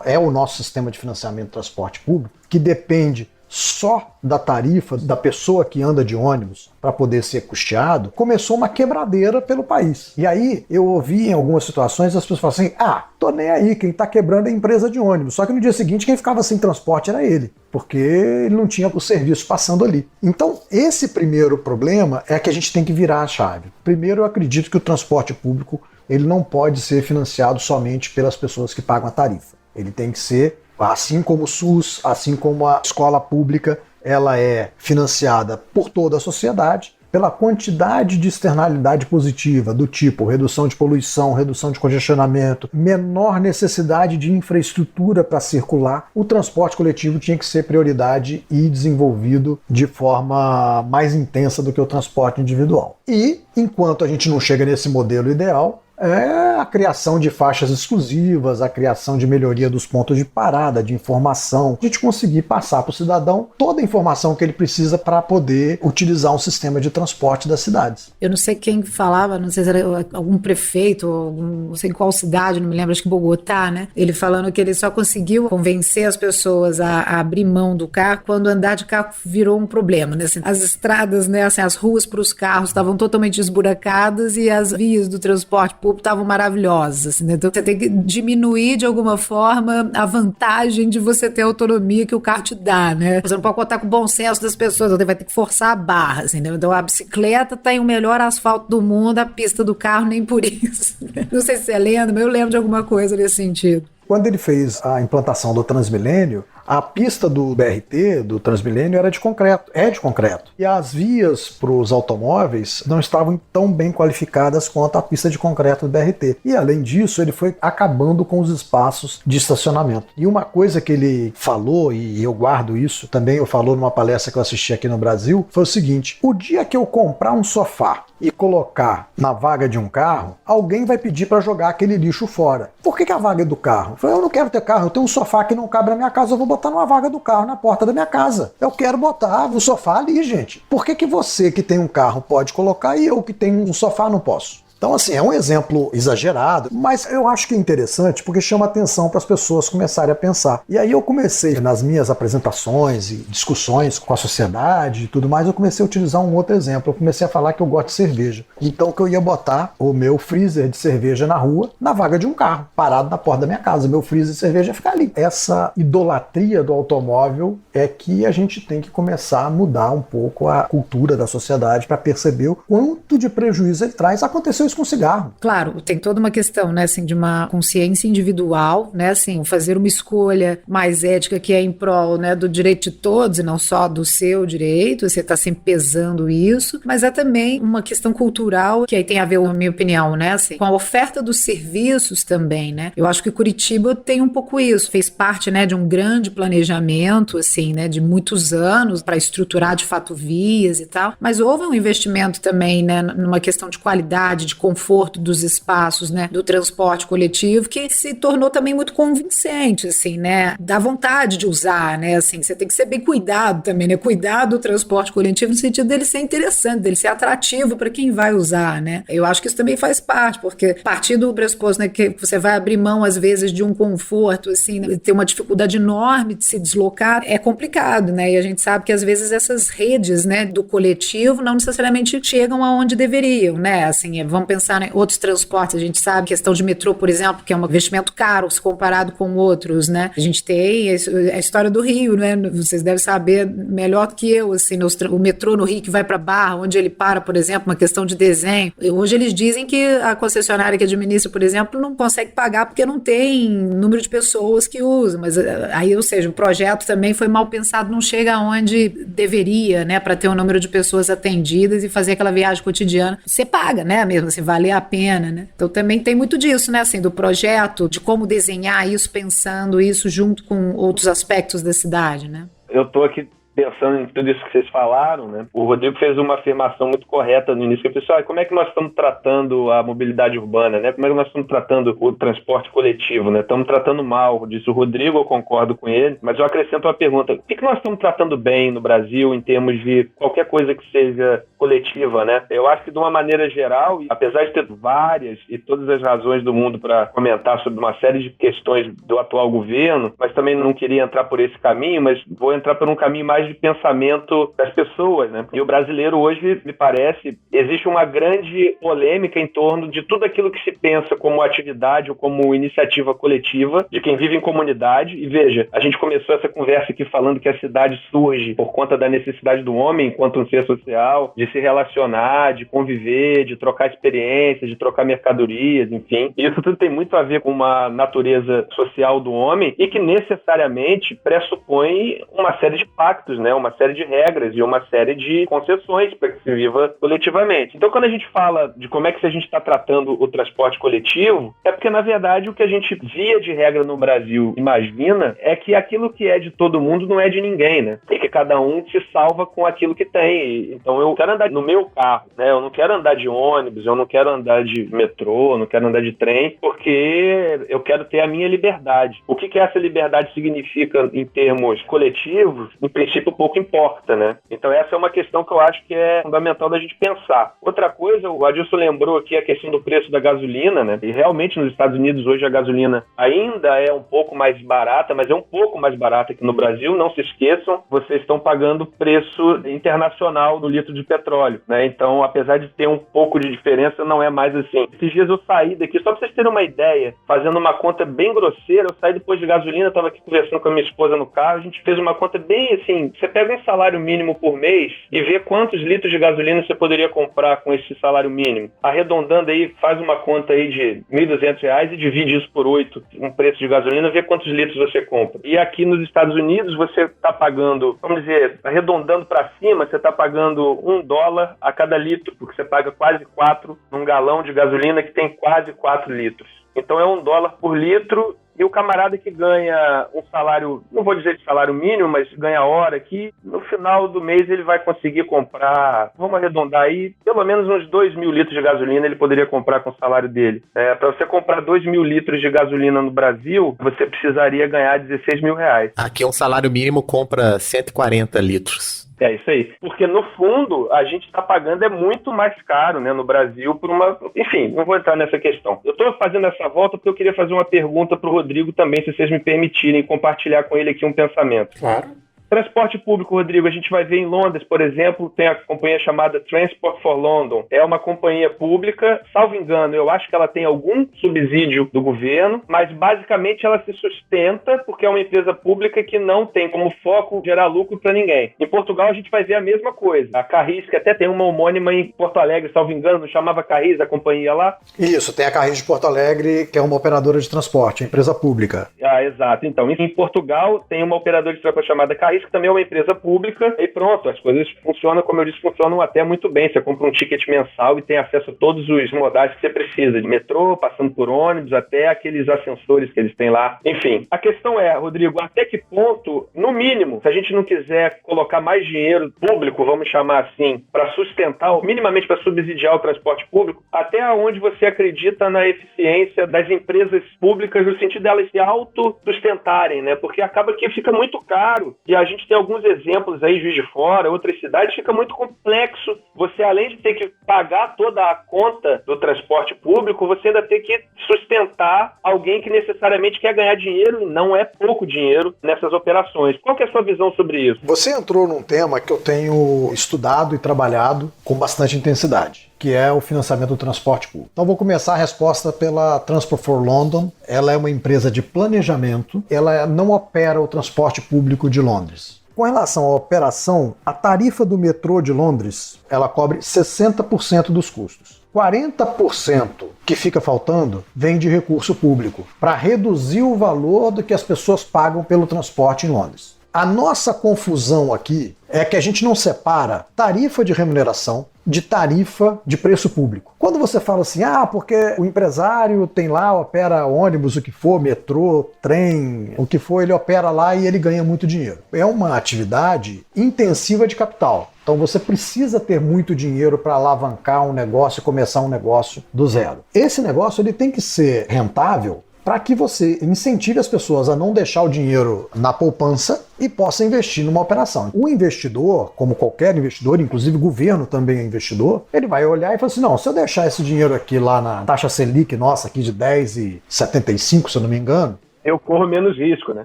é o nosso sistema de financiamento do transporte público, que depende só da tarifa da pessoa que anda de ônibus para poder ser custeado, começou uma quebradeira pelo país. E aí eu ouvi em algumas situações as pessoas falarem assim, tô nem aí, quem tá quebrando é a empresa de ônibus. Só que no dia seguinte quem ficava sem transporte era ele, porque ele não tinha o serviço passando ali. Então esse primeiro problema é que a gente tem que virar a chave. Primeiro eu acredito que o transporte público ele não pode ser financiado somente pelas pessoas que pagam a tarifa. Ele tem que ser, assim como o SUS, assim como a escola pública, ela é financiada por toda a sociedade, pela quantidade de externalidade positiva, do tipo redução de poluição, redução de congestionamento, menor necessidade de infraestrutura para circular. O transporte coletivo tinha que ser prioridade e desenvolvido de forma mais intensa do que o transporte individual. E, enquanto a gente não chega nesse modelo ideal, é a criação de faixas exclusivas, a criação de melhoria dos pontos de parada, de informação, a gente conseguir passar para o cidadão toda a informação que ele precisa para poder utilizar um sistema de transporte das cidades. Eu não sei quem falava, não sei se era algum prefeito, não sei em qual cidade, não me lembro, acho que Bogotá, né? Ele falando que ele só conseguiu convencer as pessoas a abrir mão do carro quando andar de carro virou um problema, né? Assim, as estradas, né? Assim, as ruas para os carros estavam totalmente esburacadas e as vias do transporte público estavam maravilhosas, assim, né? Então você tem que diminuir de alguma forma a vantagem de você ter a autonomia que o carro te dá, né? Você não pode contar com o bom senso das pessoas, você vai ter que forçar a barra, assim, né? Então a bicicleta tem o melhor asfalto do mundo, a pista do carro nem por isso, né? Não sei se você lembra, mas eu lembro de alguma coisa nesse sentido. Quando ele fez a implantação do Transmilênio, a pista do BRT, do Transmilênio, era de concreto, é de concreto. E as vias para os automóveis não estavam tão bem qualificadas quanto a pista de concreto do BRT. E além disso, ele foi acabando com os espaços de estacionamento. E uma coisa que ele falou, e eu guardo isso, também eu falou numa palestra que eu assisti aqui no Brasil, foi o seguinte: o dia que eu comprar um sofá e colocar na vaga de um carro, alguém vai pedir para jogar aquele lixo fora. Por que a vaga é do carro? Eu falei, eu não quero ter carro, eu tenho um sofá que não cabe na minha casa, eu vou botar numa vaga do carro na porta da minha casa. Eu quero botar o sofá ali, gente. Por que você que tem um carro pode colocar e eu que tenho um sofá não posso? Então, assim, é um exemplo exagerado, mas eu acho que é interessante porque chama atenção para as pessoas começarem a pensar. E aí eu comecei, nas minhas apresentações e discussões com a sociedade e tudo mais, eu comecei a utilizar um outro exemplo. Eu comecei a falar que eu gosto de cerveja. Então, que eu ia botar o meu freezer de cerveja na rua, na vaga de um carro, parado na porta da minha casa. Meu freezer de cerveja ia ficar ali. Essa idolatria do automóvel é que a gente tem que começar a mudar um pouco a cultura da sociedade para perceber o quanto de prejuízo ele traz. Aconteceu isso com cigarro. Claro, tem toda uma questão, né, assim, de uma consciência individual, né, assim, fazer uma escolha mais ética que é em prol, né, do direito de todos e não só do seu direito, você está sempre pesando isso, mas há também uma questão cultural que aí tem a ver, na minha opinião, né, assim, com a oferta dos serviços também, né. Eu acho que Curitiba tem um pouco isso, fez parte, né, de um grande planejamento, assim, né, de muitos anos para estruturar de fato vias e tal, mas houve um investimento também, né, numa questão de qualidade, de conforto dos espaços, né, do transporte coletivo, que se tornou também muito convincente, assim, né, dá vontade de usar, né, assim, você tem que ser bem cuidado também, né, cuidar do transporte coletivo no sentido dele ser interessante, dele ser atrativo para quem vai usar, né. Eu acho que isso também faz parte, porque a partir do pressuposto, né, que você vai abrir mão às vezes de um conforto, assim, né, ter uma dificuldade enorme de se deslocar, é complicado, né, e a gente sabe que às vezes essas redes, né, do coletivo não necessariamente chegam aonde deveriam, né, assim, vamos pensar em outros transportes, a gente sabe, questão de metrô, por exemplo, que é um investimento caro se comparado com outros, né, a gente tem a história do Rio, né, vocês devem saber melhor do que eu, assim, o metrô no Rio que vai para Barra, onde ele para, por exemplo, uma questão de desenho, hoje eles dizem que a concessionária que administra, por exemplo, não consegue pagar porque não tem número de pessoas que usam, mas aí, ou seja, o projeto também foi mal pensado, não chega aonde deveria, né, para ter um número de pessoas atendidas e fazer aquela viagem cotidiana, você paga, né, mesmo assim, valer a pena, né, então também tem muito disso, né, assim, do projeto, de como desenhar isso, pensando isso junto com outros aspectos da cidade, né. Eu tô aqui pensando em tudo isso que vocês falaram, né? O Rodrigo fez uma afirmação muito correta no início, que pessoal, como é que nós estamos tratando a mobilidade urbana, né? Como é que nós estamos tratando o transporte coletivo, né? Estamos tratando mal, disse o Rodrigo, eu concordo com ele, mas eu acrescento uma pergunta: o que nós estamos tratando bem no Brasil em termos de qualquer coisa que seja coletiva, né? Eu acho que de uma maneira geral, apesar de ter várias e todas as razões do mundo para comentar sobre uma série de questões do atual governo, mas também não queria entrar por esse caminho, mas vou entrar por um caminho mais de pensamento das pessoas, né? E o brasileiro hoje, me parece, existe uma grande polêmica em torno de tudo aquilo que se pensa como atividade ou como iniciativa coletiva de quem vive em comunidade. E veja, a gente começou essa conversa aqui falando que a cidade surge por conta da necessidade do homem enquanto um ser social, de se relacionar, de conviver, de trocar experiências, de trocar mercadorias, enfim. E isso tudo tem muito a ver com uma natureza social do homem e que necessariamente pressupõe uma série de pactos, né? Uma série de regras e uma série de concessões para que se viva coletivamente. Então, quando a gente fala de como é que a gente está tratando o transporte coletivo, é porque, na verdade, o que a gente via de regra no Brasil imagina é que aquilo que é de todo mundo não é de ninguém, né? E que cada um se salva com aquilo que tem. Então, eu quero andar no meu carro, né? Eu não quero andar de ônibus, eu não quero andar de metrô, eu não quero andar de trem, porque eu quero ter a minha liberdade. O que essa liberdade significa em termos coletivos, em princípio, pouco importa, né? Então essa é uma questão que eu acho que é fundamental da gente pensar. Outra coisa, o Adilson lembrou aqui a questão do preço da gasolina, né? E realmente nos Estados Unidos hoje a gasolina ainda é um pouco mais barata, mas é um pouco mais barata que no Brasil. Não se esqueçam, vocês estão pagando preço internacional do litro de petróleo, né? Então, apesar de ter um pouco de diferença, não é mais assim. Esses dias eu saí daqui, só pra vocês terem uma ideia, fazendo uma conta bem grosseira, eu saí depois de gasolina, estava aqui conversando com a minha esposa no carro, a gente fez uma conta bem assim, você pega um salário mínimo por mês e vê quantos litros de gasolina você poderia comprar com esse salário mínimo. Arredondando aí, faz uma conta aí de R$1.200 e divide isso por 8, um preço de gasolina, vê quantos litros você compra. E aqui nos Estados Unidos você está pagando, vamos dizer, arredondando para cima, você está pagando $1 a cada litro, porque você paga quase 4 num galão de gasolina que tem quase 4 litros. Então é $1 por litro. E o camarada que ganha um salário, não vou dizer de salário mínimo, mas ganha hora aqui, no final do mês ele vai conseguir comprar, vamos arredondar aí, pelo menos uns 2.000 litros de gasolina ele poderia comprar com o salário dele. Para você comprar 2.000 litros de gasolina no Brasil, você precisaria ganhar R$16.000. Aqui um salário mínimo compra 140 litros. É isso aí. Porque, no fundo, a gente está pagando muito mais caro, né, no Brasil por uma... Enfim, não vou entrar nessa questão. Eu estou fazendo essa volta porque eu queria fazer uma pergunta para o Rodrigo também, se vocês me permitirem compartilhar com ele aqui um pensamento. Claro. Transporte público, Rodrigo, a gente vai ver em Londres, por exemplo, tem a companhia chamada Transport for London. É uma companhia pública, salvo engano, eu acho que ela tem algum subsídio do governo, mas basicamente ela se sustenta porque é uma empresa pública que não tem como foco gerar lucro para ninguém. Em Portugal a gente vai ver a mesma coisa. A Carris, que até tem uma homônima em Porto Alegre, salvo engano, não chamava Carris a companhia lá? Isso, tem a Carris de Porto Alegre, que é uma operadora de transporte, empresa pública. Ah, exato. Então, em Portugal tem uma operadora de transporte chamada Carris, que também é uma empresa pública, e pronto, as coisas funcionam, como eu disse, funcionam até muito bem. Você compra um ticket mensal e tem acesso a todos os modais que você precisa, de metrô, passando por ônibus, até aqueles ascensores que eles têm lá. Enfim, a questão é, Rodrigo, até que ponto, no mínimo, se a gente não quiser colocar mais dinheiro público, vamos chamar assim, para sustentar, minimamente para subsidiar o transporte público, até onde você acredita na eficiência das empresas públicas, no sentido delas se autossustentarem, né? Porque acaba que fica muito caro, e a gente tem alguns exemplos aí, Juiz de Fora, outras cidades, fica muito complexo. Você, além de ter que pagar toda a conta do transporte público, você ainda tem que sustentar alguém que necessariamente quer ganhar dinheiro, e não é pouco dinheiro, nessas operações. Qual que é a sua visão sobre isso? Você entrou num tema que eu tenho estudado e trabalhado com bastante intensidade, que é o financiamento do transporte público. Então vou começar a resposta pela Transport for London. Ela é uma empresa de planejamento, ela não opera o transporte público de Londres. Com relação à operação, a tarifa do metrô de Londres, ela cobre 60% dos custos. 40% que fica faltando vem de recurso público, para reduzir o valor do que as pessoas pagam pelo transporte em Londres. A nossa confusão aqui é que a gente não separa tarifa de remuneração de tarifa de preço público. Quando você fala assim, porque o empresário tem lá, opera ônibus, o que for, metrô, trem, o que for, ele opera lá e ele ganha muito dinheiro. É uma atividade intensiva de capital. Então você precisa ter muito dinheiro para alavancar um negócio e começar um negócio do zero. Esse negócio ele tem que ser rentável para que você incentive as pessoas a não deixar o dinheiro na poupança e possa investir numa operação. O investidor, como qualquer investidor, inclusive o governo também é investidor, ele vai olhar e falar assim, não, se eu deixar esse dinheiro aqui lá na taxa Selic nossa aqui de 10,75, se eu não me engano, eu corro menos risco, né?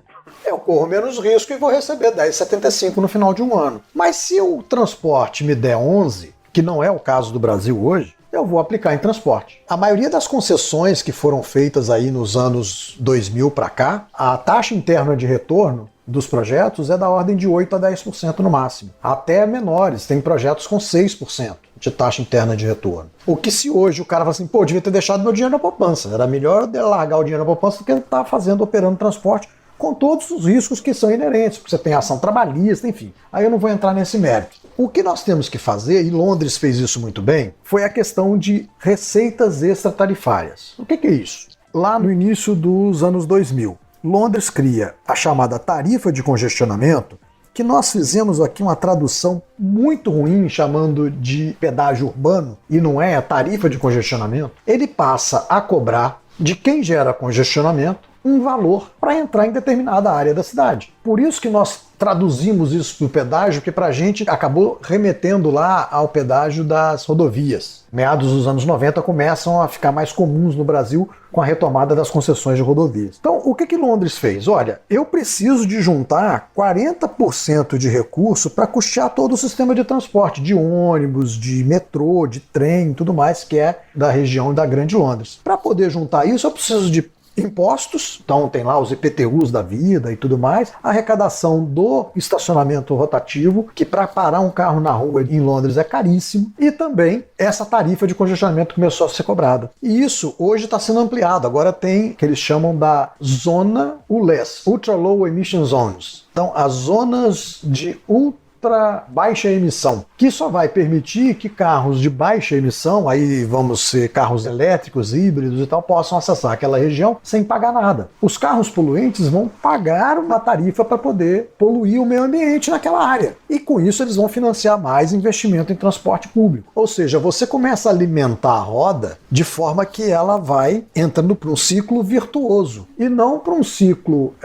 Eu corro menos risco e vou receber 10,75 no final de um ano. Mas se o transporte me der 11, que não é o caso do Brasil hoje, eu vou aplicar em transporte. A maioria das concessões que foram feitas aí nos anos 2000 para cá, a taxa interna de retorno dos projetos é da ordem de 8 a 10% no máximo. Até menores, tem projetos com 6% de taxa interna de retorno. O que se hoje o cara fala assim, devia ter deixado meu dinheiro na poupança. Era melhor largar o dinheiro na poupança do que ele estar operando transporte com todos os riscos que são inerentes, porque você tem ação trabalhista, enfim. Aí eu não vou entrar nesse mérito. O que nós temos que fazer, e Londres fez isso muito bem, foi a questão de receitas extratarifárias. O que é isso? Lá no início dos anos 2000, Londres cria a chamada tarifa de congestionamento, que nós fizemos aqui uma tradução muito ruim, chamando de pedágio urbano, e não é a tarifa de congestionamento. Ele passa a cobrar de quem gera congestionamento um valor para entrar em determinada área da cidade. Por isso que nós traduzimos isso para o pedágio, que para a gente acabou remetendo lá ao pedágio das rodovias. Meados dos anos 90 começam a ficar mais comuns no Brasil com a retomada das concessões de rodovias. Então, o que Londres fez? Olha, eu preciso de juntar 40% de recurso para custear todo o sistema de transporte, de ônibus, de metrô, de trem, tudo mais que é da região da Grande Londres. Para poder juntar isso, eu preciso de impostos, então tem lá os IPTUs da vida e tudo mais, a arrecadação do estacionamento rotativo, que para parar um carro na rua em Londres é caríssimo, e também essa tarifa de congestionamento começou a ser cobrada. E isso hoje está sendo ampliado, agora tem o que eles chamam da zona ULEZ, Ultra Low Emission Zones. Então as zonas de ultra baixa emissão, que só vai permitir que carros de baixa emissão, aí vamos ser carros elétricos, híbridos e tal, possam acessar aquela região sem pagar nada. Os carros poluentes vão pagar uma tarifa para poder poluir o meio ambiente naquela área. E com isso eles vão financiar mais investimento em transporte público. Ou seja, você começa a alimentar a roda de forma que ela vai entrando para um ciclo virtuoso e não para um ciclo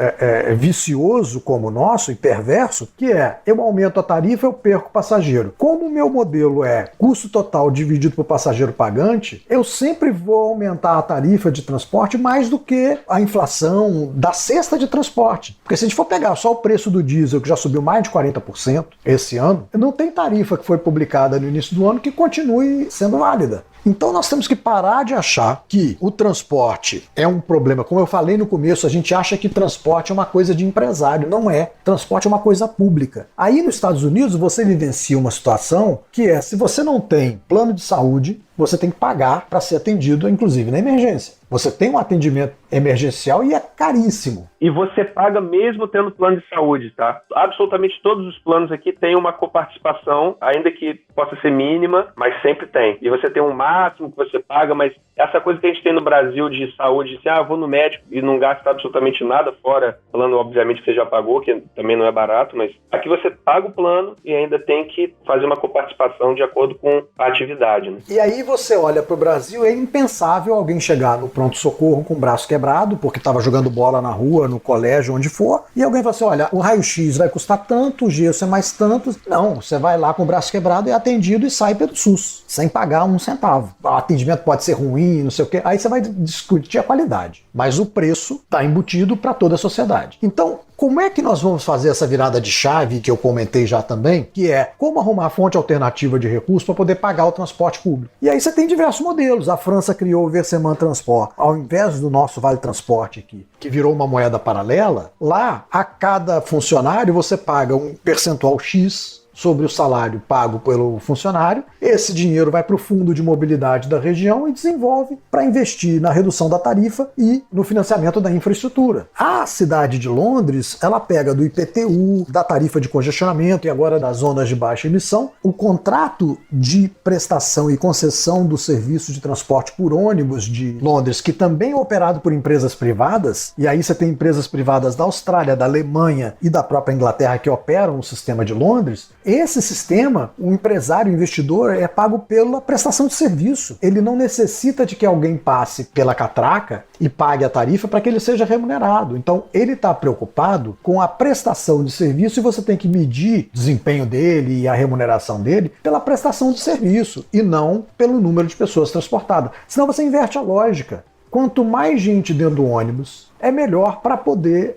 vicioso como o nosso e perverso, que é eu aumento a tarifa, eu perco o passageiro. Como o meu modelo é custo total dividido por passageiro pagante, eu sempre vou aumentar a tarifa de transporte mais do que a inflação da cesta de transporte. Porque se a gente for pegar só o preço do diesel, que já subiu mais de 40% esse ano, não tem tarifa que foi publicada no início do ano que continue sendo válida. Então nós temos que parar de achar que o transporte é um problema. Como eu falei no começo, a gente acha que transporte é uma coisa de empresário. Não é. Transporte é uma coisa pública. Aí nos Estados Unidos você vivencia uma situação que é, se você não tem plano de saúde, você tem que pagar para ser atendido, inclusive na emergência. Você tem um atendimento emergencial e é caríssimo. E você paga mesmo tendo plano de saúde, tá? Absolutamente todos os planos aqui têm uma coparticipação, ainda que possa ser mínima, mas sempre tem. E você tem um máximo que você paga, mas essa coisa que a gente tem no Brasil de saúde, assim, vou no médico e não gasta absolutamente nada, fora plano, obviamente, que você já pagou, que também não é barato, mas aqui você paga o plano e ainda tem que fazer uma coparticipação de acordo com a atividade, né? E aí você olha para o Brasil, é impensável alguém chegar no pronto-socorro com o braço quebrado, porque estava jogando bola na rua, no colégio, onde for, e alguém fala assim, olha, o raio-x vai custar tanto, o gesso é mais tanto. Não, você vai lá com o braço quebrado, é atendido e sai pelo SUS, sem pagar um centavo. O atendimento pode ser ruim, não sei o quê, aí você vai discutir a qualidade, mas o preço está embutido para toda a sociedade. Então, como é que nós vamos fazer essa virada de chave, que eu comentei já também, que é como arrumar fonte alternativa de recursos para poder pagar o transporte público? E aí você tem diversos modelos. A França criou o Versement Transport. Ao invés do nosso Vale Transporte aqui, que virou uma moeda paralela, lá, a cada funcionário você paga um percentual X sobre o salário pago pelo funcionário. Esse dinheiro vai para o fundo de mobilidade da região e desenvolve para investir na redução da tarifa e no financiamento da infraestrutura. A cidade de Londres, ela pega do IPTU, da tarifa de congestionamento e agora das zonas de baixa emissão, o contrato de prestação e concessão do serviço de transporte por ônibus de Londres, que também é operado por empresas privadas, e aí você tem empresas privadas da Austrália, da Alemanha e da própria Inglaterra que operam o sistema de Londres. Esse sistema, o empresário, o investidor, é pago pela prestação de serviço. Ele não necessita de que alguém passe pela catraca e pague a tarifa para que ele seja remunerado. Então, ele está preocupado com a prestação de serviço e você tem que medir o desempenho dele e a remuneração dele pela prestação de serviço e não pelo número de pessoas transportadas. Senão você inverte a lógica. Quanto mais gente dentro do ônibus, é melhor para poder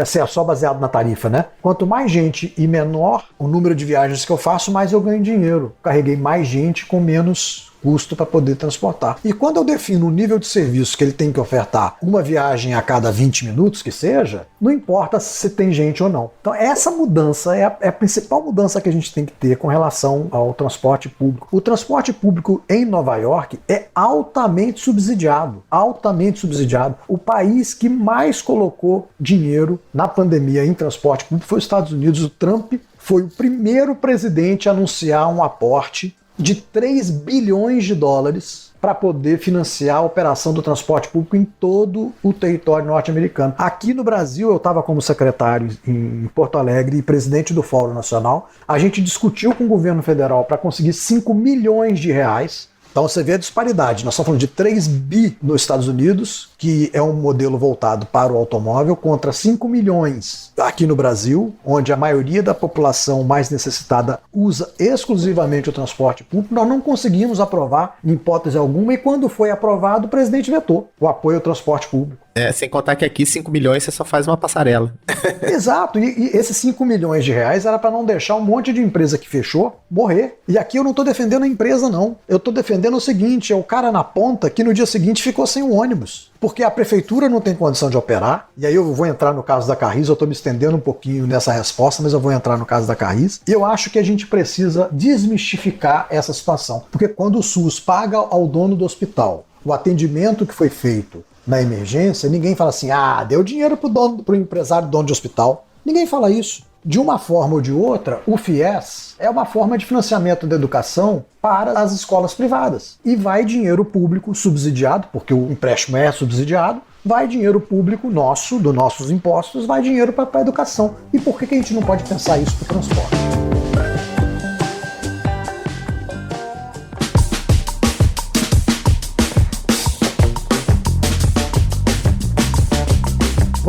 ser só baseado na tarifa, né? Quanto mais gente e menor o número de viagens que eu faço, mais eu ganho dinheiro. Carreguei mais gente com menos custo para poder transportar. E quando eu defino o nível de serviço que ele tem que ofertar, uma viagem a cada 20 minutos que seja, não importa se tem gente ou não. Então essa mudança é a principal mudança que a gente tem que ter com relação ao transporte público. O transporte público em Nova York é altamente subsidiado. Altamente subsidiado. O país que mais colocou dinheiro na pandemia em transporte público foi os Estados Unidos. O Trump foi o primeiro presidente a anunciar um aporte de 3 bilhões de dólares para poder financiar a operação do transporte público em todo o território norte-americano. Aqui no Brasil, eu estava como secretário em Porto Alegre e presidente do Fórum Nacional. A gente discutiu com o governo federal para conseguir 5 milhões de reais. Então você vê a disparidade. Nós estamos falando de 3 bi nos Estados Unidos, que é um modelo voltado para o automóvel, contra 5 milhões aqui no Brasil, onde a maioria da população mais necessitada usa exclusivamente o transporte público. Nós não conseguimos aprovar, em hipótese alguma, e quando foi aprovado, o presidente vetou o apoio ao transporte público. Sem contar que aqui 5 milhões você só faz uma passarela. Exato, e esses 5 milhões de reais era para não deixar um monte de empresa que fechou morrer. E aqui eu não estou defendendo a empresa, não. Eu estou defendendo o seguinte, é o cara na ponta que no dia seguinte ficou sem um ônibus. Porque a prefeitura não tem condição de operar, e aí eu vou entrar no caso da Carris, eu estou me estendendo um pouquinho nessa resposta, mas eu vou entrar no caso da Carris, e eu acho que a gente precisa desmistificar essa situação. Porque quando o SUS paga ao dono do hospital o atendimento que foi feito na emergência, ninguém fala assim, deu dinheiro pro empresário dono de hospital. Ninguém fala isso. De uma forma ou de outra, o FIES é uma forma de financiamento da educação para as escolas privadas. E vai dinheiro público subsidiado, porque o empréstimo é subsidiado, vai dinheiro público nosso, dos nossos impostos, vai dinheiro para a educação. E por que a gente não pode pensar isso para o transporte?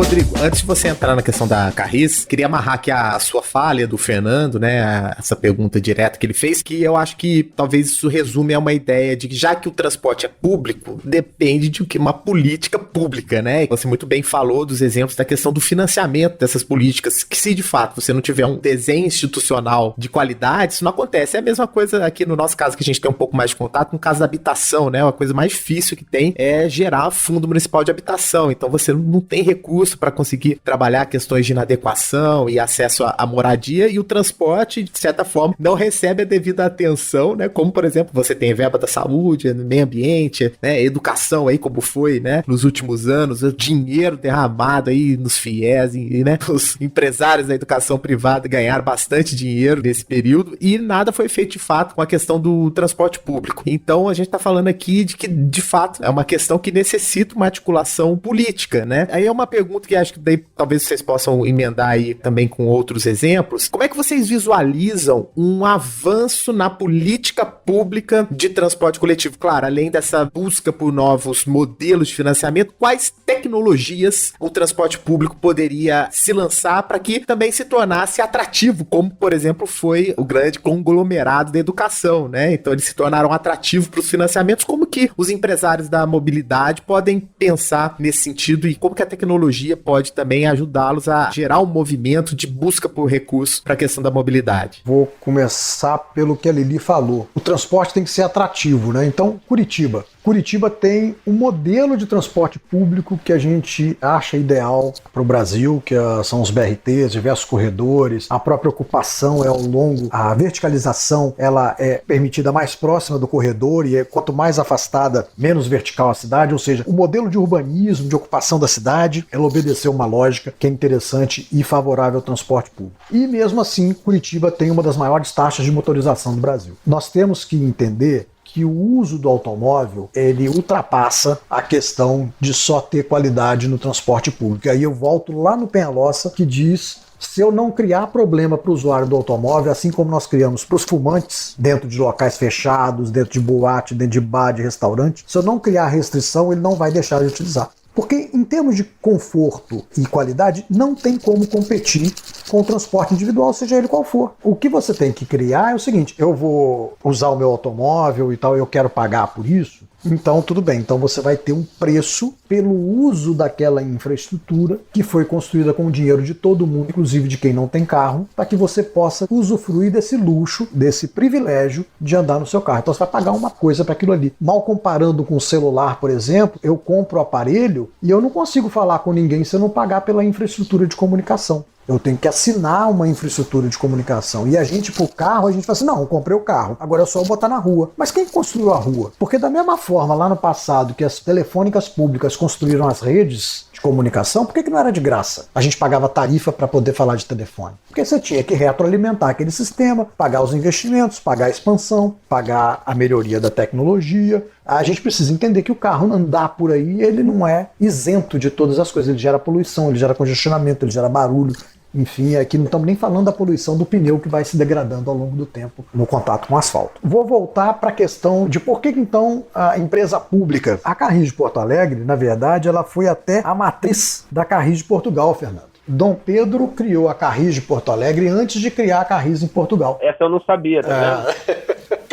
Rodrigo, antes de você entrar na questão da Carris, queria amarrar aqui a sua falha do Fernando, né? Essa pergunta direta que ele fez, que eu acho que talvez isso resume a uma ideia de que já que o transporte é público, depende de uma política pública, né? Você muito bem falou dos exemplos da questão do financiamento dessas políticas, que se de fato você não tiver um desenho institucional de qualidade, isso não acontece. É a mesma coisa aqui no nosso caso, que a gente tem um pouco mais de contato, no caso da habitação, né? Uma coisa mais difícil que tem é gerar fundo municipal de habitação. Então você não tem recurso para conseguir trabalhar questões de inadequação e acesso à moradia, e o transporte, de certa forma, não recebe a devida atenção, né? Como, por exemplo, você tem verba da saúde, meio ambiente, né? Educação aí, como foi, né? Nos últimos anos, o dinheiro derramado aí nos FIES, e, né? Os empresários da educação privada ganharam bastante dinheiro nesse período e nada foi feito de fato com a questão do transporte público. Então a gente tá falando aqui de que, de fato, é uma questão que necessita uma articulação política, né? Aí é uma pergunta que acho que daí talvez vocês possam emendar aí também com outros exemplos. Como é que vocês visualizam um avanço na política pública de transporte coletivo? Claro, além dessa busca por novos modelos de financiamento, quais tecnologias o transporte público poderia se lançar para que também se tornasse atrativo, como, por exemplo, foi o grande conglomerado da educação, né? Então eles se tornaram atrativos para os financiamentos. Como que os empresários da mobilidade podem pensar nesse sentido e como que a tecnologia pode também ajudá-los a gerar um movimento de busca por recursos para a questão da mobilidade? Vou começar pelo que a Lili falou. O transporte tem que ser atrativo, né? Então, Curitiba tem um modelo de transporte público que a gente acha ideal para o Brasil, que são os BRTs, diversos corredores, a própria ocupação é ao longo, a verticalização ela é permitida mais próxima do corredor e quanto mais afastada, menos vertical a cidade, ou seja, o modelo de urbanismo, de ocupação da cidade, ela obedeceu uma lógica que é interessante e favorável ao transporte público. E mesmo assim, Curitiba tem uma das maiores taxas de motorização do Brasil. Nós temos que entender que o uso do automóvel, ele ultrapassa a questão de só ter qualidade no transporte público. E aí eu volto lá no Penhallosa, que diz: se eu não criar problema para o usuário do automóvel, assim como nós criamos para os fumantes, dentro de locais fechados, dentro de boate, dentro de bar, de restaurante, se eu não criar restrição, ele não vai deixar de utilizar. Porque em termos de conforto e qualidade, não tem como competir com o transporte individual, seja ele qual for. O que você tem que criar é o seguinte: eu vou usar o meu automóvel e tal, eu quero pagar por isso. Então tudo bem, então você vai ter um preço pelo uso daquela infraestrutura que foi construída com o dinheiro de todo mundo, inclusive de quem não tem carro, para que você possa usufruir desse luxo, desse privilégio de andar no seu carro. Então você vai pagar uma coisa para aquilo ali. Mal comparando com o celular, por exemplo, eu compro o aparelho e eu não consigo falar com ninguém se eu não pagar pela infraestrutura de comunicação. Eu tenho que assinar uma infraestrutura de comunicação. E a gente, pro carro, a gente fala assim: não, eu comprei o carro, agora é só eu botar na rua. Mas quem construiu a rua? Porque da mesma forma, lá no passado, que as telefônicas públicas construíram as redes de comunicação, por que não era de graça? A gente pagava tarifa para poder falar de telefone. Porque você tinha que retroalimentar aquele sistema, pagar os investimentos, pagar a expansão, pagar a melhoria da tecnologia. A gente precisa entender que o carro andar por aí, ele não é isento de todas as coisas. Ele gera poluição, ele gera congestionamento, ele gera barulho. Enfim, aqui não estamos nem falando da poluição do pneu que vai se degradando ao longo do tempo no contato com o asfalto. Vou voltar para a questão de por que então a empresa pública, a Carris de Porto Alegre, na verdade, ela foi até a matriz da Carris de Portugal, Fernando. Dom Pedro criou a Carris de Porto Alegre antes de criar a Carris em Portugal. Essa eu não sabia, tá vendo?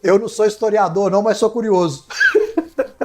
Eu não sou historiador não, mas sou curioso.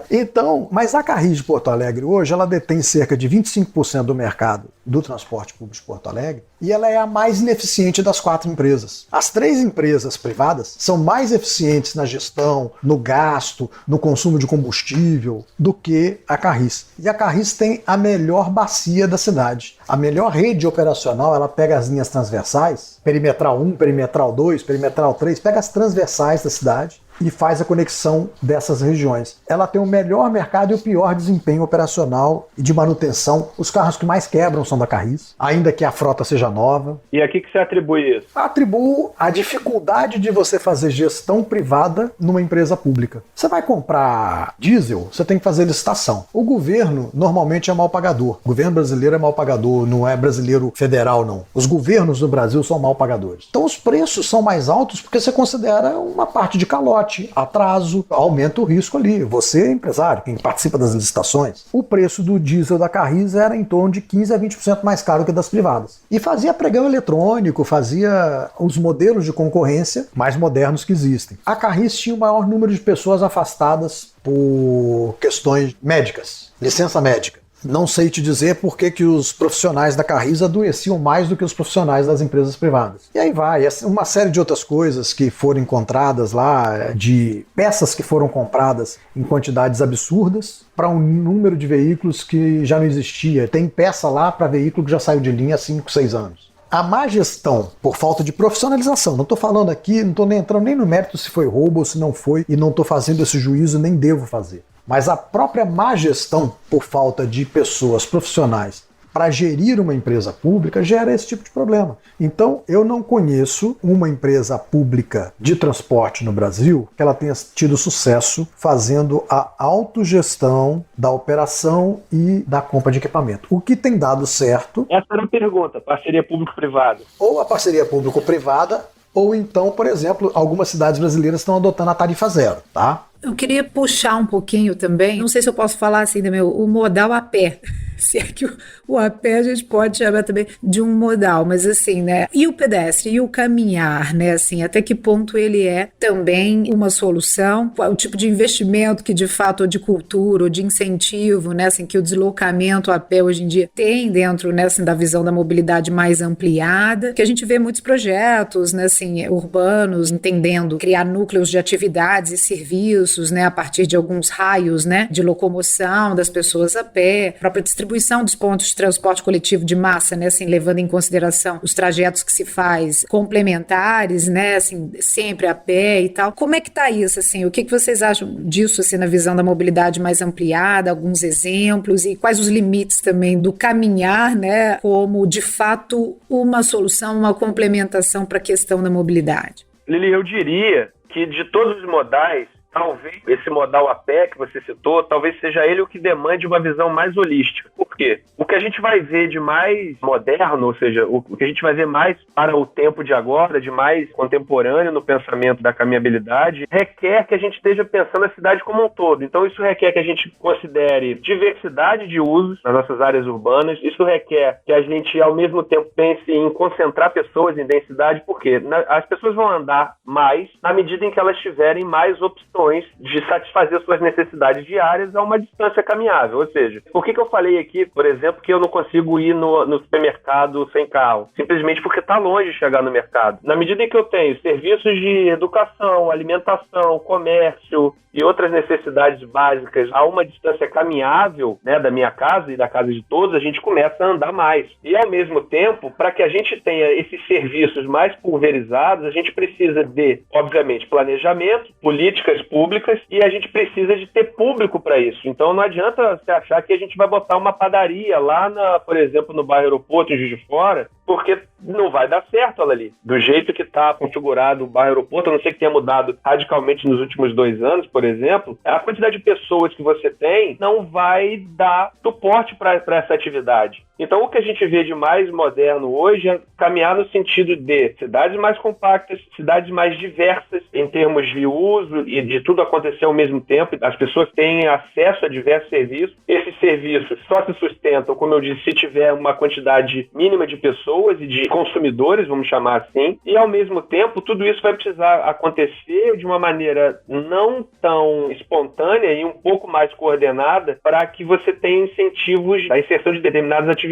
Então, mas a Carris de Porto Alegre hoje, ela detém cerca de 25% do mercado do transporte público de Porto Alegre e ela é a mais ineficiente das 4 empresas. As 3 empresas privadas são mais eficientes na gestão, no gasto, no consumo de combustível do que a Carris. E a Carris tem a melhor bacia da cidade. A melhor rede operacional, ela pega as linhas transversais, perimetral 1, perimetral 2, perimetral 3, pega as transversais da cidade e faz a conexão dessas regiões. Ela tem o melhor mercado e o pior desempenho operacional e de manutenção. Os carros que mais quebram são da Carris, ainda que a frota seja nova. E a que você atribui isso? Atribuo a dificuldade de você fazer gestão privada numa empresa pública. Você vai comprar diesel, você tem que fazer licitação. O governo normalmente é mal pagador. O governo brasileiro é mal pagador, não é brasileiro federal, não. Os governos do Brasil são mal pagadores. Então os preços são mais altos porque você considera uma parte de calote. calote, atraso, aumenta o risco ali. Você, empresário, quem participa das licitações, o preço do diesel da Carris era em torno de 15% a 20% mais caro que das privadas. E fazia pregão eletrônico, fazia os modelos de concorrência mais modernos que existem. A Carris tinha o maior número de pessoas afastadas por questões médicas, licença médica. Não sei te dizer por que os profissionais da Carris adoeciam mais do que os profissionais das empresas privadas. E aí vai, uma série de outras coisas que foram encontradas lá, de peças que foram compradas em quantidades absurdas para um número de veículos que já não existia. Tem peça lá para veículo que já saiu de linha há 5, 6 anos. A má gestão, por falta de profissionalização, não estou falando aqui, não estou entrando nem no mérito se foi roubo ou se não foi, e não estou fazendo esse juízo, nem devo fazer. Mas a própria má gestão, por falta de pessoas profissionais para gerir uma empresa pública, gera esse tipo de problema. Então, eu não conheço uma empresa pública de transporte no Brasil que ela tenha tido sucesso fazendo a autogestão da operação e da compra de equipamento. O que tem dado certo... Essa era a pergunta, parceria público-privada. Ou a parceria público-privada, ou então, por exemplo, algumas cidades brasileiras estão adotando a tarifa zero, tá? Eu queria puxar um pouquinho também, não sei se eu posso falar assim também, o modal a pé. Se é que o a pé a gente pode chamar também de um modal, mas assim, né? E o pedestre, e o caminhar, né? Assim, até que ponto ele é também uma solução? Qual é o tipo de investimento que de fato, ou de cultura, ou de incentivo, né? Assim, que o deslocamento a pé hoje em dia tem dentro, né? Assim, da visão da mobilidade mais ampliada, que a gente vê muitos projetos, né? Assim, urbanos, entendendo criar núcleos de atividades e serviços, né? A partir de alguns raios, né? De locomoção das pessoas a pé, a própria distribuição dos pontos de transporte coletivo de massa, né, assim, levando em consideração os trajetos que se faz complementares, né, assim, sempre a pé e tal. Como é que tá isso, assim? O que vocês acham disso, assim, na visão da mobilidade mais ampliada, alguns exemplos e quais os limites também do caminhar, né, como, de fato, uma solução, uma complementação para a questão da mobilidade? Lili, eu diria que de todos os modais, talvez esse modal a pé que você citou, talvez seja ele o que demande uma visão mais holística. Por quê? O que a gente vai ver de mais moderno, ou seja, o que a gente vai ver mais para o tempo de agora, de mais contemporâneo no pensamento da caminhabilidade, requer que a gente esteja pensando a cidade como um todo. Então isso requer que a gente considere diversidade de usos nas nossas áreas urbanas, isso requer que a gente ao mesmo tempo pense em concentrar pessoas em densidade, porque as pessoas vão andar mais na medida em que elas tiverem mais opções de satisfazer suas necessidades diárias a uma distância caminhável. Ou seja, por que eu falei aqui, por exemplo, que eu não consigo ir no supermercado sem carro? Simplesmente porque está longe de chegar no mercado. Na medida em que eu tenho serviços de educação, alimentação, comércio e outras necessidades básicas a uma distância caminhável, né, da minha casa e da casa de todos, a gente começa a andar mais. E, ao mesmo tempo, para que a gente tenha esses serviços mais pulverizados, a gente precisa de, obviamente, planejamento, políticas públicas, e a gente precisa de ter público para isso. Então não adianta você achar que a gente vai botar uma padaria lá, por exemplo, no bairro Aeroporto, em Juiz de Fora, porque não vai dar certo ela ali. Do jeito que está configurado o bairro Aeroporto, a não ser que tenha mudado radicalmente nos últimos 2 anos, por exemplo, a quantidade de pessoas que você tem não vai dar suporte para essa atividade. Então o que a gente vê de mais moderno hoje é caminhar no sentido de cidades mais compactas, cidades mais diversas em termos de uso e de tudo acontecer ao mesmo tempo. As pessoas têm acesso a diversos serviços. Esses serviços só se sustentam, como eu disse, se tiver uma quantidade mínima de pessoas e de consumidores, vamos chamar assim, e ao mesmo tempo tudo isso vai precisar acontecer de uma maneira não tão espontânea e um pouco mais coordenada para que você tenha incentivos à inserção de determinadas atividades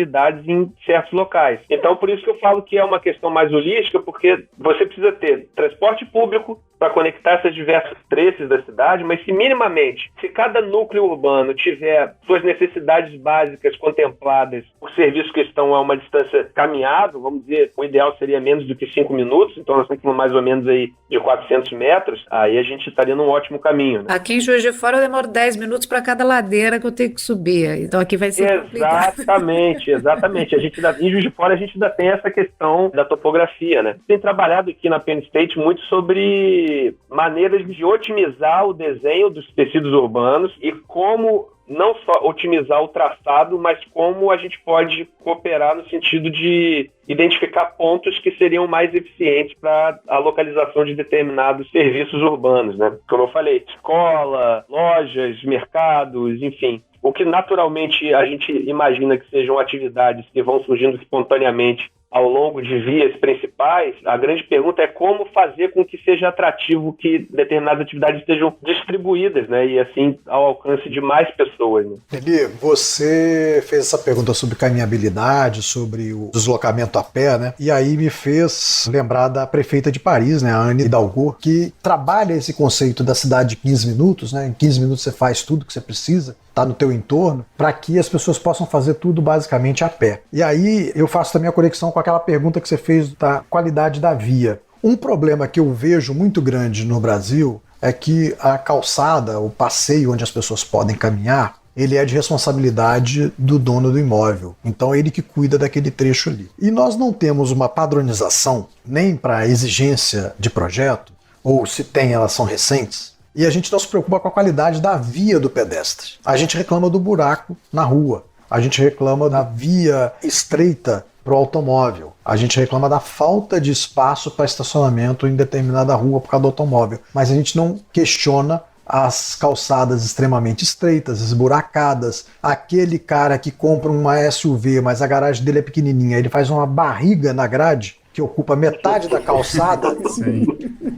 em certos locais. Então, por isso que eu falo que é uma questão mais holística, porque você precisa ter transporte público para conectar essas diversas trechos da cidade, mas se cada núcleo urbano tiver suas necessidades básicas contempladas por serviços que estão a uma distância caminhável, vamos dizer, o ideal seria menos do que 5 minutos, então nós estamos mais ou menos aí de 400 metros, aí a gente estaria num ótimo caminho. Né? Aqui em Juiz de Fora eu demoro 10 minutos para cada ladeira que eu tenho que subir, então aqui vai ser complicado. Exatamente. Em Juiz de Fora a gente ainda tem essa questão da topografia, né? Tem trabalhado aqui na Penn State muito sobre maneiras de otimizar o desenho dos tecidos urbanos e como não só otimizar o traçado, mas como a gente pode cooperar no sentido de identificar pontos que seriam mais eficientes para a localização de determinados serviços urbanos, né? Como eu falei, escola, lojas, mercados, enfim. O que naturalmente a gente imagina que sejam atividades que vão surgindo espontaneamente ao longo de vias principais, a grande pergunta é como fazer com que seja atrativo que determinadas atividades estejam distribuídas, né? E assim, ao alcance de mais pessoas. Né? Eli, você fez essa pergunta sobre caminhabilidade, sobre o deslocamento a pé, né? E aí me fez lembrar da prefeita de Paris, né? A Anne Hidalgo, que trabalha esse conceito da cidade de 15 minutos, né? Em 15 minutos você faz tudo que você precisa, está no teu entorno, para que as pessoas possam fazer tudo basicamente a pé. E aí eu faço também a conexão com aquela pergunta que você fez da qualidade da via. Um problema que eu vejo muito grande no Brasil é que a calçada, o passeio onde as pessoas podem caminhar, ele é de responsabilidade do dono do imóvel. Então é ele que cuida daquele trecho ali. E nós não temos uma padronização nem para exigência de projeto, ou se tem, elas são recentes. E a gente não se preocupa com a qualidade da via do pedestre. A gente reclama do buraco na rua. A gente reclama da via estreita para o automóvel. A gente reclama da falta de espaço para estacionamento em determinada rua por causa do automóvel. Mas a gente não questiona as calçadas extremamente estreitas, esburacadas. Aquele cara que compra uma SUV, mas a garagem dele é pequenininha, ele faz uma barriga na grade que ocupa metade da calçada. Sim.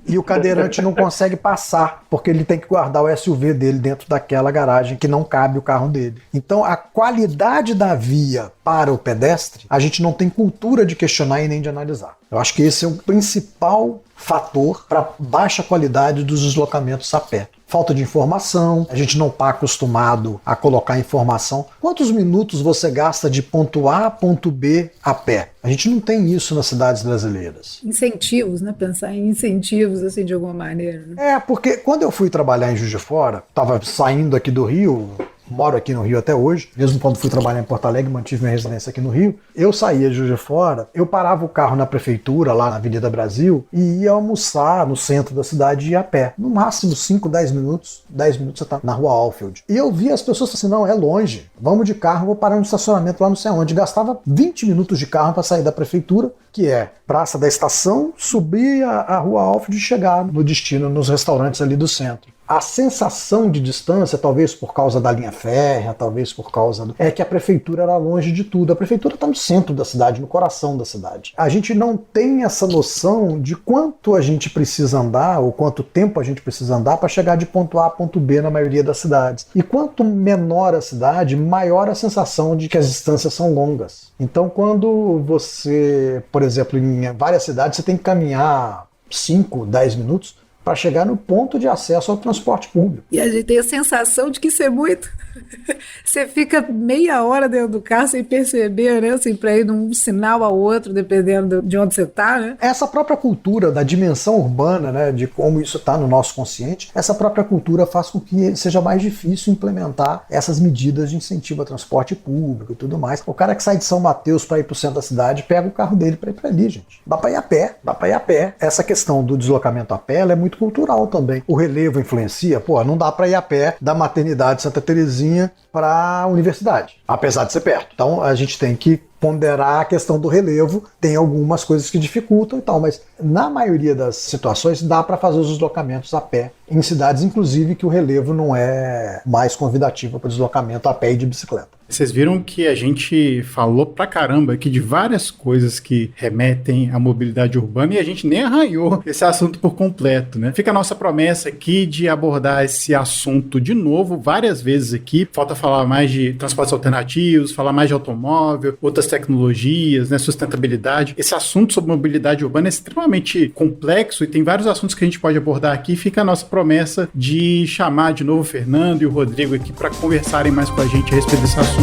E o cadeirante não consegue passar, porque ele tem que guardar o SUV dele dentro daquela garagem que não cabe o carro dele. Então a qualidade da via para o pedestre, a gente não tem cultura de questionar e nem de analisar. Eu acho que esse é o principal fator para baixa qualidade dos deslocamentos a pé. Falta de informação, a gente não está acostumado a colocar informação. Quantos minutos você gasta de ponto A a ponto B a pé? A gente não tem isso nas cidades brasileiras. Incentivos, né? Pensar em incentivos, assim, de alguma maneira. Né? É, porque quando eu fui trabalhar em Juiz de Fora, estava saindo aqui do Rio, moro aqui no Rio até hoje, mesmo quando fui trabalhar em Porto Alegre, mantive minha residência aqui no Rio, eu saía de Juiz de Fora, eu parava o carro na prefeitura, lá na Avenida Brasil, e ia almoçar no centro da cidade e ia a pé. No máximo 5, 10 minutos você tá na Rua Alfield. E eu via as pessoas assim, não, é longe, vamos de carro, vou parar no estacionamento lá não sei onde. Gastava 20 minutos de carro para sair da prefeitura, que é Praça da Estação, subir a Rua Alfield e chegar no destino, nos restaurantes ali do centro. A sensação de distância, talvez por causa da linha férrea, talvez por causa é que a prefeitura era longe de tudo. A prefeitura está no centro da cidade, no coração da cidade. A gente não tem essa noção de quanto a gente precisa andar, ou quanto tempo a gente precisa andar para chegar de ponto A a ponto B na maioria das cidades. E quanto menor a cidade, maior a sensação de que as distâncias são longas. Então, quando você, por exemplo, em várias cidades, você tem que caminhar 5, 10 minutos para chegar no ponto de acesso ao transporte público. E a gente tem a sensação de que isso é muito. Você fica meia hora dentro do carro sem perceber, né? Assim, para ir de um sinal ao outro, dependendo de onde você está, né? Essa própria cultura da dimensão urbana, né? De como isso está no nosso consciente, essa própria cultura faz com que seja mais difícil implementar essas medidas de incentivo a transporte público e tudo mais. O cara que sai de São Mateus para ir para o centro da cidade, pega o carro dele para ir para ali, gente. Dá para ir a pé, dá para ir a pé. Essa questão do deslocamento a pé, ela é muito cultural também. O relevo influencia, não dá para ir a pé da maternidade Santa Terezinha para a universidade, apesar de ser perto. Então a gente tem que ponderar a questão do relevo, tem algumas coisas que dificultam e tal, mas na maioria das situações dá para fazer os deslocamentos a pé, em cidades inclusive que o relevo não é mais convidativo para o deslocamento a pé e de bicicleta. Vocês viram que a gente falou pra caramba aqui de várias coisas que remetem à mobilidade urbana e a gente nem arranhou esse assunto por completo, né? Fica a nossa promessa aqui de abordar esse assunto de novo várias vezes aqui. Falta falar mais de transportes alternativos, falar mais de automóvel, outras tecnologias, né, sustentabilidade. Esse assunto sobre mobilidade urbana é extremamente complexo e tem vários assuntos que a gente pode abordar aqui. Fica a nossa promessa de chamar de novo o Fernando e o Rodrigo aqui para conversarem mais com a gente a respeito desse assunto.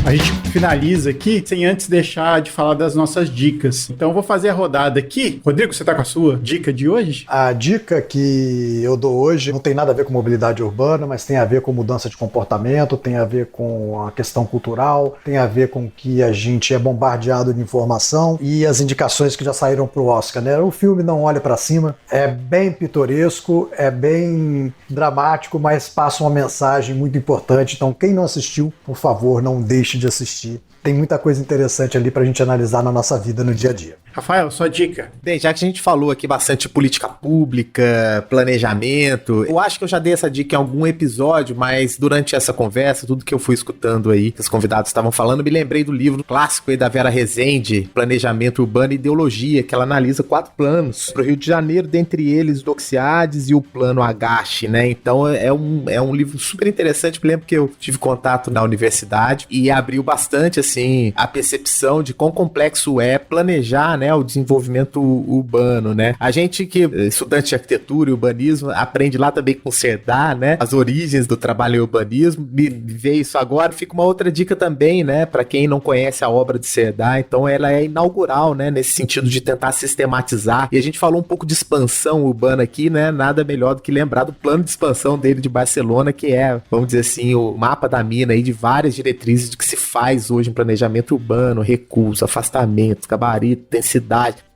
A gente finaliza aqui sem antes deixar de falar das nossas dicas. Então eu vou fazer a rodada aqui. Rodrigo, você tá com a sua dica de hoje? A dica que eu dou hoje não tem nada a ver com mobilidade urbana, mas tem a ver com mudança de comportamento, tem a ver com a questão cultural, tem a ver com que a gente é bombardeado de informação e as indicações que já saíram pro Oscar, né? O filme Não Olhe Pra Cima é bem pitoresco, é bem dramático, mas passa uma mensagem muito importante. Então quem não assistiu, por favor, não deixe de assistir. Tem muita coisa interessante ali pra gente analisar na nossa vida no dia a dia. Rafael, sua dica. Bem, já que a gente falou aqui bastante de política pública, planejamento, eu acho que eu já dei essa dica em algum episódio, mas durante essa conversa, tudo que eu fui escutando aí, que os convidados estavam falando, me lembrei do livro clássico aí da Vera Rezende, Planejamento Urbano e Ideologia, que ela analisa 4 planos para o Rio de Janeiro, dentre eles o Doxiades e o Plano Agache, né? Então é um livro super interessante, me lembro que eu tive contato na universidade e abriu bastante, assim, a percepção de quão complexo é planejar, né, o desenvolvimento urbano, né? A gente que é estudante de arquitetura e urbanismo aprende lá também com o Serdar, né, as origens do trabalho em urbanismo, me veio isso agora, fica uma outra dica também, né, para quem não conhece a obra de Serdar, então ela é inaugural, né, nesse sentido de tentar sistematizar, e a gente falou um pouco de expansão urbana aqui, né, nada melhor do que lembrar do plano de expansão dele de Barcelona, que é, vamos dizer assim, o mapa da mina aí de várias diretrizes de que se faz hoje em planejamento urbano, recursos, afastamentos, gabarito, densidade,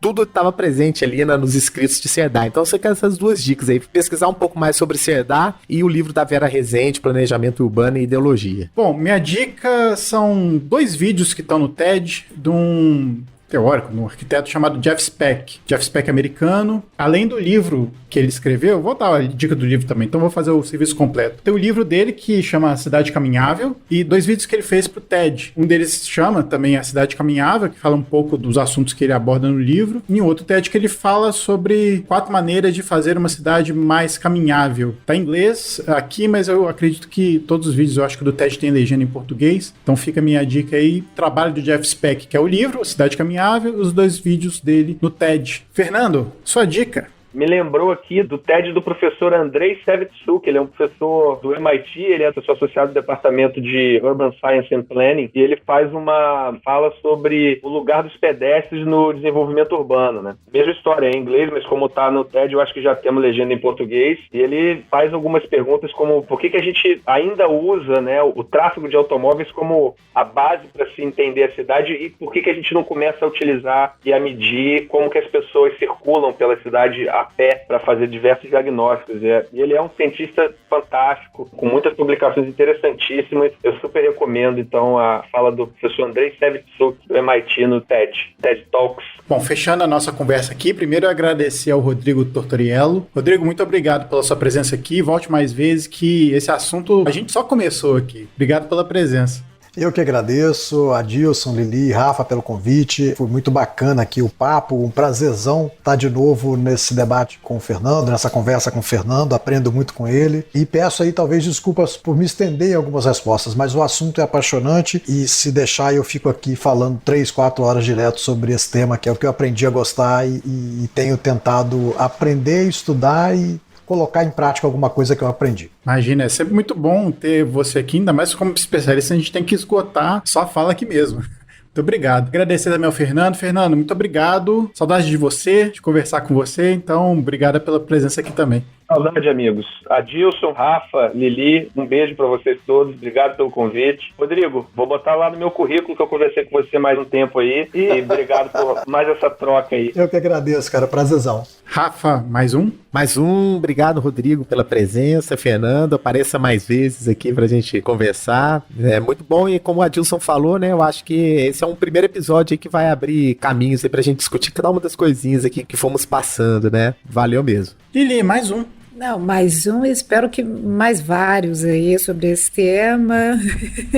tudo estava presente ali nos escritos de Serdar. Então você quer essas 2 dicas aí, pesquisar um pouco mais sobre Serdar e o livro da Vera Rezende, Planejamento Urbano e Ideologia. Bom, minha dica são 2 vídeos que estão no TED de um teórico, um arquiteto chamado Jeff Speck americano. Além do livro que ele escreveu, vou dar a dica do livro também, então vou fazer o serviço completo. Tem o livro dele que chama Cidade Caminhável e 2 vídeos que ele fez pro TED. Um deles chama também A Cidade Caminhável, que fala um pouco dos assuntos que ele aborda no livro, e um outro TED que ele fala sobre 4 maneiras de fazer uma cidade mais caminhável. Tá em inglês aqui, mas eu acredito que todos os vídeos, eu acho que do TED tem legenda em português, então fica a minha dica aí, trabalho do Jeff Speck, que é o livro, A Cidade Caminhável, os 2 vídeos dele no TED. Fernando, sua dica? Me lembrou aqui do TED do professor Andrei Savitsuk, ele é um professor do MIT, ele é professor associado do Departamento de Urban Science and Planning, e ele faz uma fala sobre o lugar dos pedestres no desenvolvimento urbano, né? Mesma história em inglês, mas como está no TED, eu acho que já temos legenda em português, e ele faz algumas perguntas como por que a gente ainda usa, né, o tráfego de automóveis como a base para se entender a cidade e por que a gente não começa a utilizar e a medir como que as pessoas circulam pela cidade a pé para fazer diversos diagnósticos. E ele é um cientista fantástico, com muitas publicações interessantíssimas. Eu super recomendo, então, a fala do professor Andrei Savitsuk, do MIT, no TED Talks. Bom, fechando a nossa conversa aqui, primeiro eu agradecer ao Rodrigo Tortoriello. Rodrigo, muito obrigado pela sua presença aqui. Volte mais vezes, que esse assunto a gente só começou aqui. Obrigado pela presença. Eu que agradeço, Adilson, Lili, Rafa, pelo convite. Foi muito bacana aqui o papo, um prazerzão estar de novo nesse debate com o Fernando, nessa conversa com o Fernando, aprendo muito com ele. E peço aí talvez desculpas por me estender em algumas respostas, mas o assunto é apaixonante e se deixar eu fico aqui falando 3, 4 horas direto sobre esse tema, que é o que eu aprendi a gostar e tenho tentado aprender, estudar e colocar em prática alguma coisa que eu aprendi. Imagina, é sempre muito bom ter você aqui, ainda mais como especialista, a gente tem que esgotar só a fala aqui mesmo. Muito obrigado. Agradecer também ao Fernando. Fernando, muito obrigado. Saudade de você, de conversar com você, então obrigado pela presença aqui também. Saudade, amigos. Adilson, Rafa, Lili, um beijo para vocês todos. Obrigado pelo convite. Rodrigo, vou botar lá no meu currículo que eu conversei com você mais um tempo aí. E obrigado por mais essa troca aí. Eu que agradeço, cara. Prazerzão. Rafa, mais um? Mais um. Obrigado, Rodrigo, pela presença. Fernando, apareça mais vezes aqui pra gente conversar. É muito bom e como o Adilson falou, né, eu acho que esse é um primeiro episódio aí que vai abrir caminhos aí pra gente discutir cada uma das coisinhas aqui que fomos passando, né? Valeu mesmo. Lili, mais um. Não, mais um, espero que mais vários aí sobre esse tema.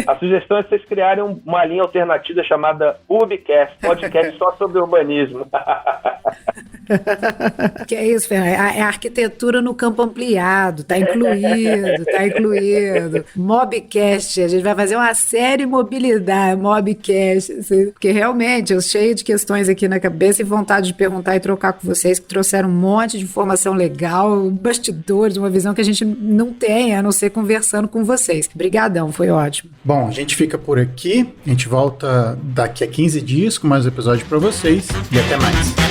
A sugestão é vocês criarem uma linha alternativa chamada Urbcast, podcast só sobre urbanismo. Que é isso, Fernando? É a arquitetura no campo ampliado, tá incluído. Mobcast, a gente vai fazer uma série mobilidade, Mobcast, assim, porque realmente eu cheio de questões aqui na cabeça e vontade de perguntar e trocar com vocês, que trouxeram um monte de informação legal, bastidores, uma visão que a gente não tem, a não ser conversando com vocês. Obrigadão, foi ótimo. Bom, a gente fica por aqui, a gente volta daqui a 15 dias com mais um episódio para vocês e até mais.